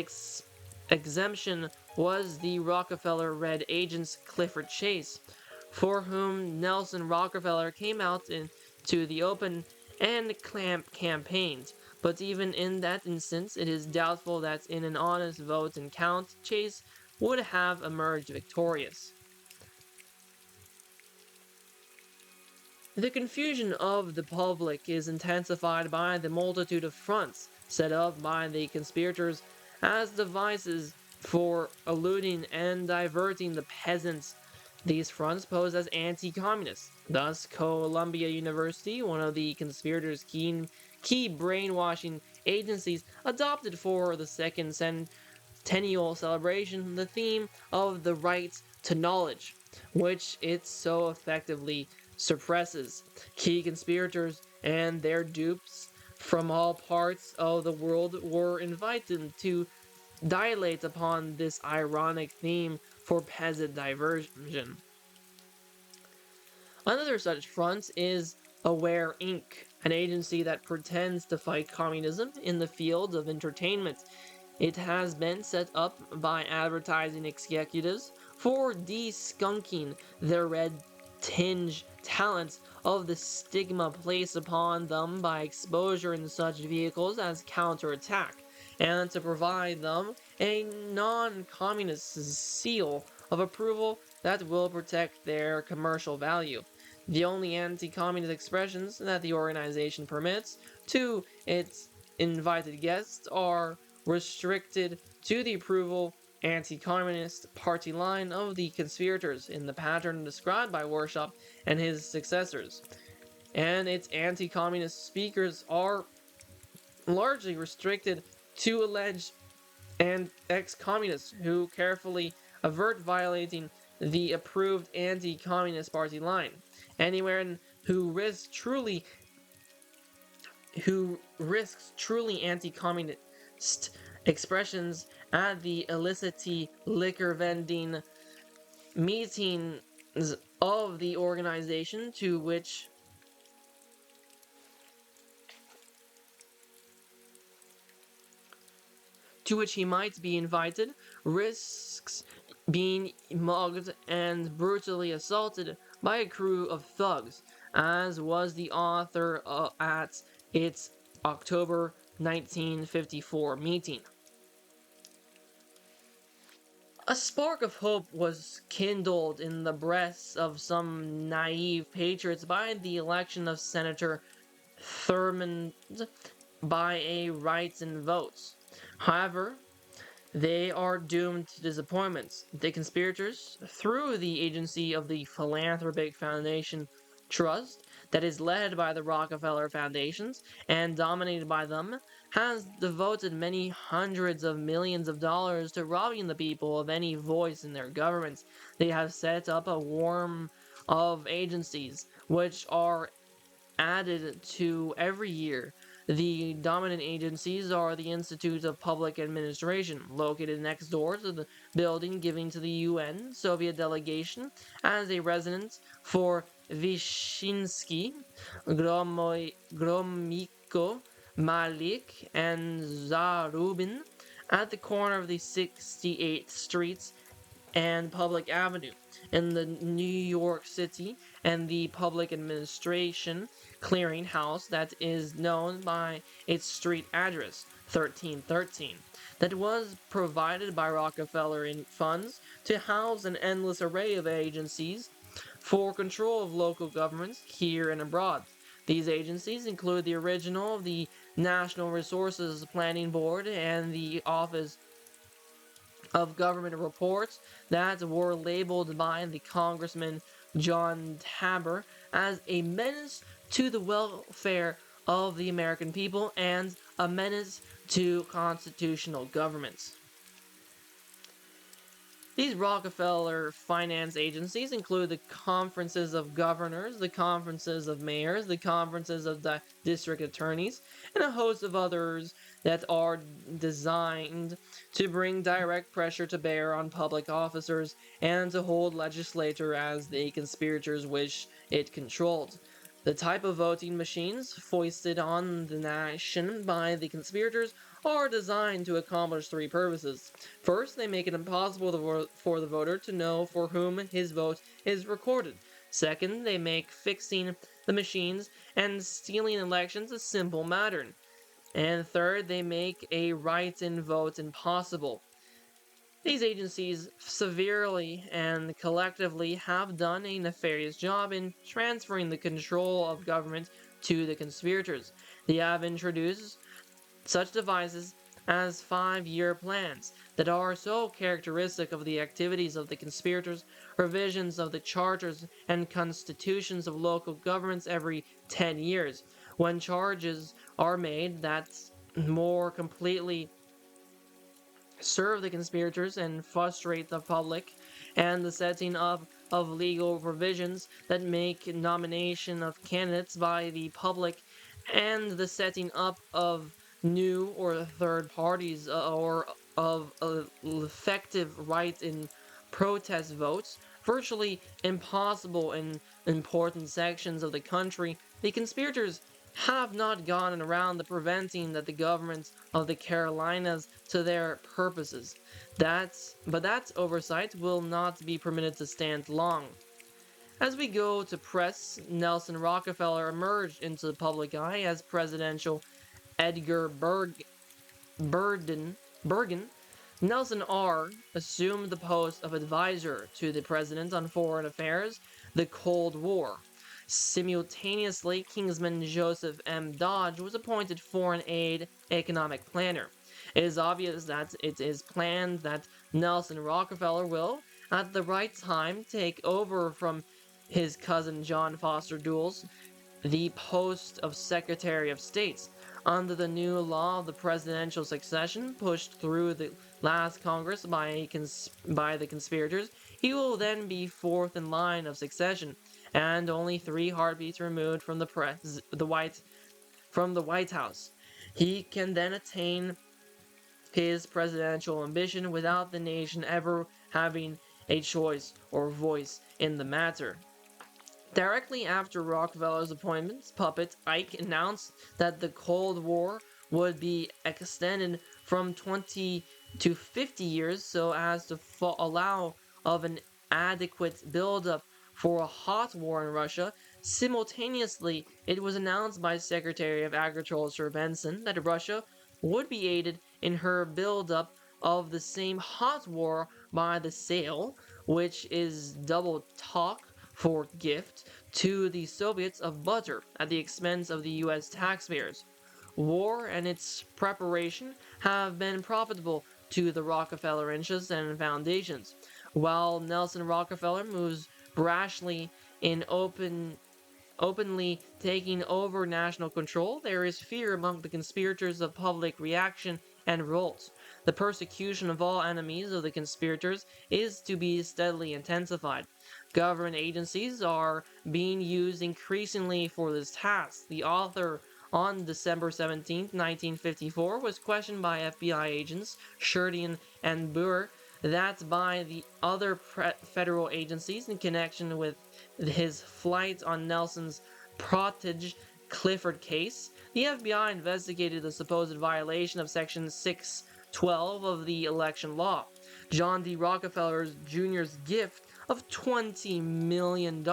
A: exemption was the Rockefeller Red agents Clifford Chase, for whom Nelson Rockefeller came out into the open and campaigned. But even in that instance, it is doubtful that in an honest vote and count, Chase would have emerged victorious. The confusion of the public is intensified by the multitude of fronts set up by the conspirators as devices for eluding and diverting the peasants. These fronts pose as anti-communist. Thus, Columbia University, one of the conspirators' key brainwashing agencies, adopted for the second centennial celebration the theme of the right to knowledge, which it so effectively suppresses. Key conspirators and their dupes from all parts of the world were invited to dilate upon this ironic theme for peasant diversion. Another such front is Aware Inc., an agency that pretends to fight communism in the field of entertainment. It has been set up by advertising executives for de-skunking the red tinge talents of the stigma placed upon them by exposure in such vehicles as counterattack, and to provide them a non-communist seal of approval that will protect their commercial value. The only anti-communist expressions that the organization permits to its invited guests are restricted to the approval anti-communist party line of the conspirators in the pattern described by Warshop and his successors. And its anti-communist speakers are largely restricted to alleged and ex-communists who carefully avert violating the approved anti-communist party line. Anyone who risks truly anti-communist expressions at the illicit liquor vending meetings of the organization to which he might be invited, risks being mugged and brutally assaulted by a crew of thugs, as was the author at its October 1954 meeting. A spark of hope was kindled in the breasts of some naive patriots by the election of Senator Thurmond by a write-in vote. However, they are doomed to disappointments. The conspirators, through the agency of the Philanthropic Foundation Trust that is led by the Rockefeller Foundations and dominated by them has devoted many hundreds of millions of dollars to robbing the people of any voice in their governments. They have set up a swarm of agencies which are added to every year. The dominant agencies are the Institute of Public Administration, located next door to the building giving to the UN Soviet delegation as a residence for Vyshinsky, Gromyko, Malik, and Zarubin at the corner of the 68th Street and Public Avenue in the New York City, and the Public Administration Clearinghouse that is known by its street address, 1313, that was provided by Rockefeller in funds to house an endless array of agencies for control of local governments here and abroad. These agencies include the original of the National Resources Planning Board and the Office of Government Reports that were labeled by the Congressman John Tabor as a menace to the welfare of the American people and a menace to constitutional governments. These Rockefeller finance agencies include the conferences of governors, the conferences of mayors, the conferences of the district attorneys, and a host of others that are designed to bring direct pressure to bear on public officers and to hold legislature as the conspirators wish it controlled. The type of voting machines foisted on the nation by the conspirators are designed to accomplish three purposes. First, they make it impossible for the voter to know for whom his vote is recorded. Second, they make fixing the machines and stealing elections a simple matter. And third, they make a write-in vote impossible. These agencies severely and collectively have done a nefarious job in transferring the control of government to the conspirators. They have introduced such devices as 5-year plans that are so characteristic of the activities of the conspirators, revisions of the charters and constitutions of local governments every 10 years, when charges are made that more completely serve the conspirators and frustrate the public, and the setting up of legal provisions that make nomination of candidates by the public, and the setting up of new or third parties or of effective right in protest votes, virtually impossible in important sections of the country. The conspirators have not gone around the preventing that the governments of the Carolinas to their purposes. But that oversight will not be permitted to stand long. As we go to press, Nelson Rockefeller emerged into the public eye as presidential Edgar Bergen. Nelson R. assumed the post of advisor to the president on foreign affairs, the Cold War. Simultaneously, Kingsman Joseph M. Dodge was appointed foreign aid economic planner. It is obvious that it is planned that Nelson Rockefeller will, at the right time, take over from his cousin John Foster Dulles the post of Secretary of State. Under the new law of the presidential succession pushed through the last Congress by the conspirators, he will then be fourth in line of succession, and only 3 heartbeats removed from the White House. He can then attain his presidential ambition without the nation ever having a choice or voice in the matter. Directly after Rockefeller's appointment, puppet Ike announced that the Cold War would be extended from 20 to 50 years so as to allow of an adequate buildup for a hot war in Russia. Simultaneously, it was announced by Secretary of Agriculture Benson that Russia would be aided in her buildup of the same hot war by the sale, which is double talk for gift, to the Soviets of butter at the expense of the US taxpayers. War and its preparation have been profitable to the Rockefeller interests and foundations, while Nelson Rockefeller moves brashly in open openly taking over national control, there is fear among the conspirators of public reaction and revolt. The persecution of all enemies of the conspirators is to be steadily intensified. Government agencies are being used increasingly for this task. The author on December 17, 1954, was questioned by FBI agents Sheridan and Burr that by the other federal agencies in connection with his flight on Nelson's Protege Clifford case. The FBI investigated the supposed violation of Section 612 of the election law. John D. Rockefeller Jr.'s gift of $20 million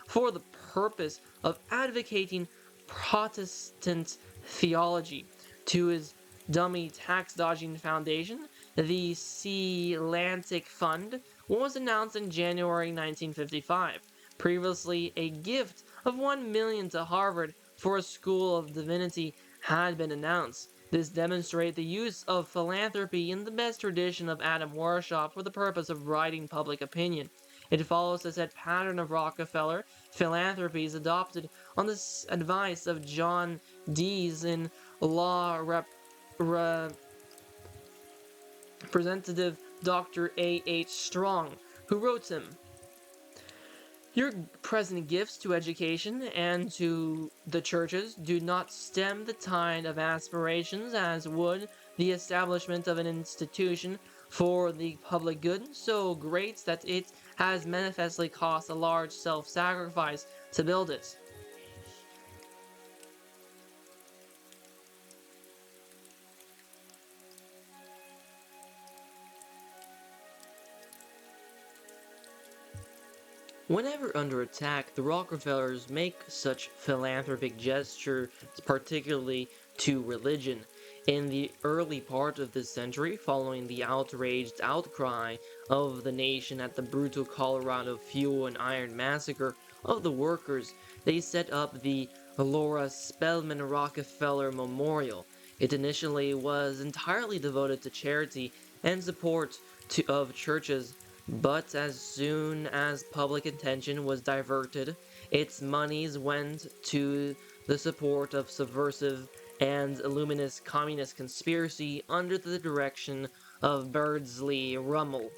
A: for the purpose of advocating Protestant theology to his dummy tax-dodging foundation, the Sealantic Fund, was announced in January 1955. Previously, a gift of $1 million to Harvard for a school of divinity had been announced. This demonstrates the use of philanthropy in the best tradition of Adam Weishaupt for the purpose of righting public opinion. It follows the set pattern of Rockefeller philanthropies adopted on the advice of John Dees in Law Representative Dr. A.H. Strong, who wrote him, "Your present gifts to education and to the churches do not stem the tide of aspirations as would the establishment of an institution for the public good so great that it has manifestly cost a large self-sacrifice to build it." Whenever under attack, the Rockefellers make such philanthropic gestures, particularly to religion. In the early part of this century, following the outraged outcry of the nation at the brutal Colorado Fuel and Iron Massacre of the workers, they set up the Laura Spelman Rockefeller Memorial. It initially was entirely devoted to charity and support of churches, but as soon as public attention was diverted, its monies went to the support of subversive and luminous communist conspiracy under the direction of Beardsley Rummel.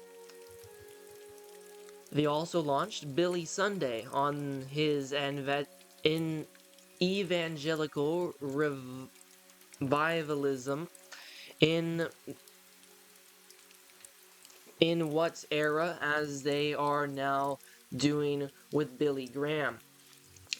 A: They also launched Billy Sunday on his in evangelical revivalism in what era as they are now doing with Billy Graham.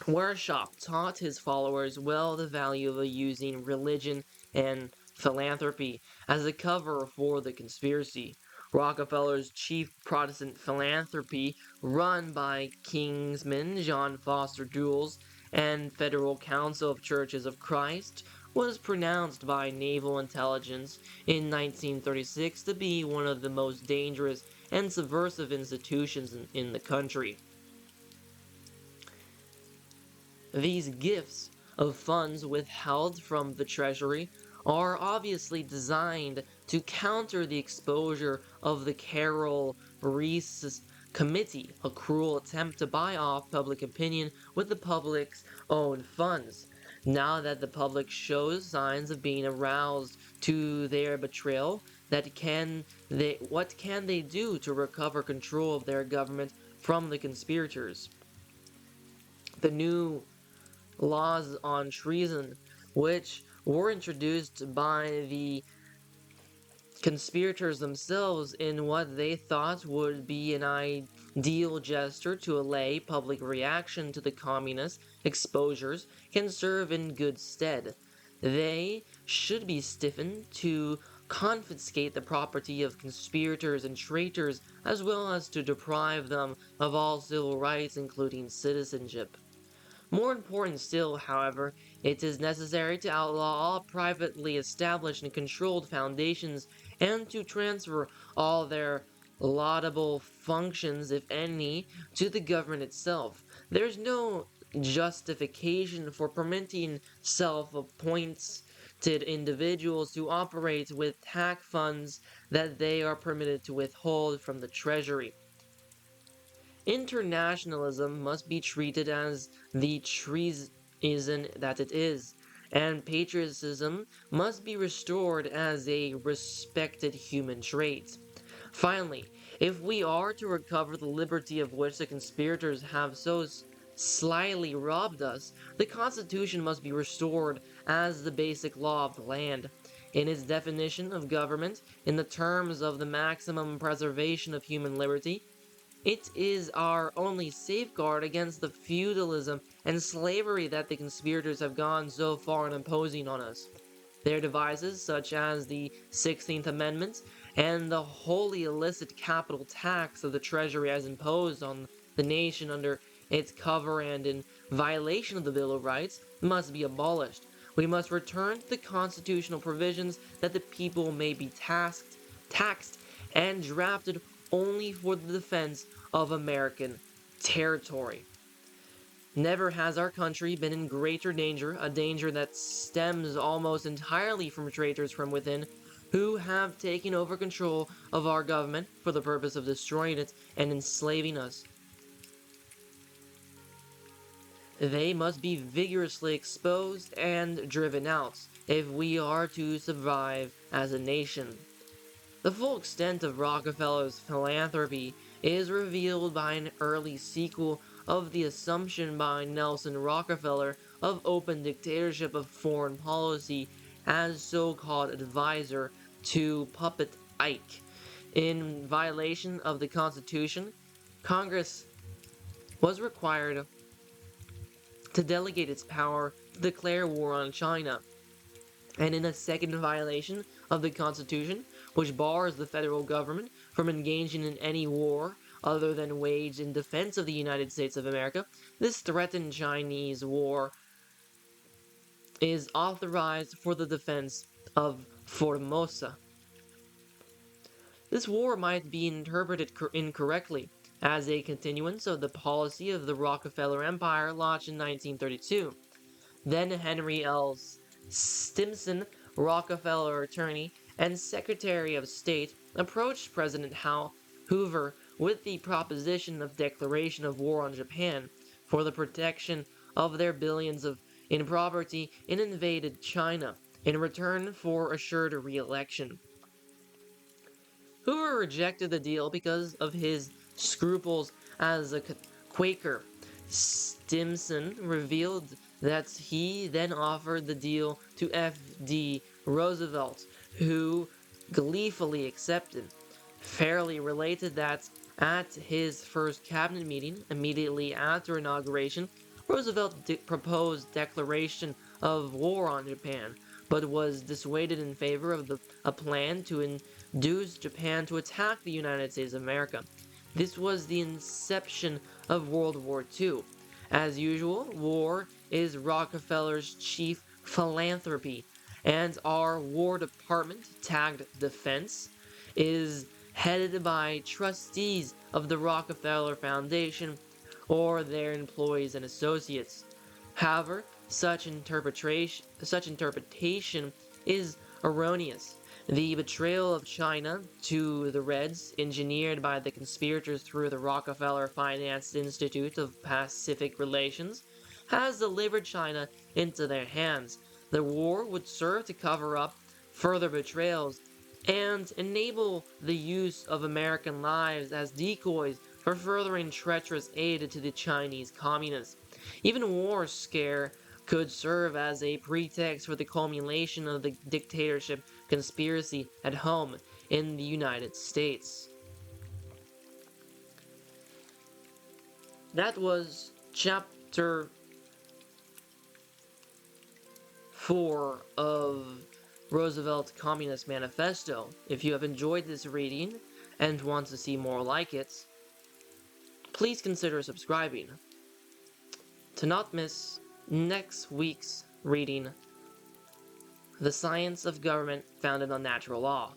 A: Weishaupt taught his followers well the value of using religion and philanthropy as a cover for the conspiracy. Rockefeller's chief Protestant philanthropy, run by Kingsman John Foster Dulles and Federal Council of Churches of Christ, was pronounced by naval intelligence in 1936 to be one of the most dangerous and subversive institutions in the country. These gifts of funds withheld from the Treasury are obviously designed to counter the exposure of the Carroll Reese Committee, a cruel attempt to buy off public opinion with the public's own funds. Now that the public shows signs of being aroused to their betrayal, what can they do to recover control of their government from the conspirators? The new laws on treason, which were introduced by the conspirators themselves in what they thought would be an ideal gesture to allay public reaction to the communist exposures, can serve in good stead. They should be stiffened to confiscate the property of conspirators and traitors, as well as to deprive them of all civil rights, including citizenship. More important still, however, it is necessary to outlaw all privately established and controlled foundations and to transfer all their laudable functions, if any, to the government itself. There's no justification for permitting self-appointed individuals to operate with tax funds that they are permitted to withhold from the Treasury. Internationalism must be treated as the treason that it is, and patriotism must be restored as a respected human trait. Finally, if we are to recover the liberty of which the conspirators have so slyly robbed us, the Constitution must be restored as the basic law of the land. In its definition of government, in the terms of the maximum preservation of human liberty, it is our only safeguard against the feudalism and slavery that the conspirators have gone so far in imposing on us. Their devices, such as the 16th Amendment and the wholly illicit capital tax that the Treasury has imposed on the nation under its cover and in violation of the Bill of Rights, must be abolished. We must return to the constitutional provisions that the people may be taxed, and drafted only for the defense of American territory. Never has our country been in greater danger, a danger that stems almost entirely from traitors from within, who have taken over control of our government for the purpose of destroying it and enslaving us. They must be vigorously exposed and driven out if we are to survive as a nation. The full extent of Rockefeller's philanthropy is revealed by an early sequel of the assumption by Nelson Rockefeller of open dictatorship of foreign policy as so-called advisor to Puppet Ike. In violation of the Constitution, Congress was required to delegate its power to declare war on China. And in a second violation of the Constitution, which bars the federal government from engaging in any war other than waged in defense of the United States of America, this threatened Chinese war is authorized for the defense of Formosa. This war might be interpreted incorrectly as a continuance of the policy of the Rockefeller Empire launched in 1932. Then Henry L. Stimson, Rockefeller attorney and Secretary of State, approached President Hoover with the proposition of declaration of war on Japan for the protection of their billions in property in invaded China in return for assured re-election. Hoover rejected the deal because of his scruples as a Quaker. Stimson revealed that he then offered the deal to F.D. Roosevelt, who gleefully accepted. Fairly related that at his first cabinet meeting, immediately after inauguration, Roosevelt proposed declaration of war on Japan, but was dissuaded in favor of a plan to induce Japan to attack the United States of America. This was the inception of World War II. As usual, war is Rockefeller's chief philanthropy, and our War Department, tagged Defense, is headed by trustees of the Rockefeller Foundation or their employees and associates. However, such interpretation is erroneous. The betrayal of China to the Reds, engineered by the conspirators through the Rockefeller-financed Institute of Pacific Relations, has delivered China into their hands. The war would serve to cover up further betrayals and enable the use of American lives as decoys for furthering treacherous aid to the Chinese communists. Even war scare could serve as a pretext for the culmination of the dictatorship conspiracy at home in the United States. That was chapter 4 of Roosevelt's Communist Manifesto. If you have enjoyed this reading and want to see more like it, please consider subscribing to not miss next week's reading, The Science of Government Founded on Natural Law.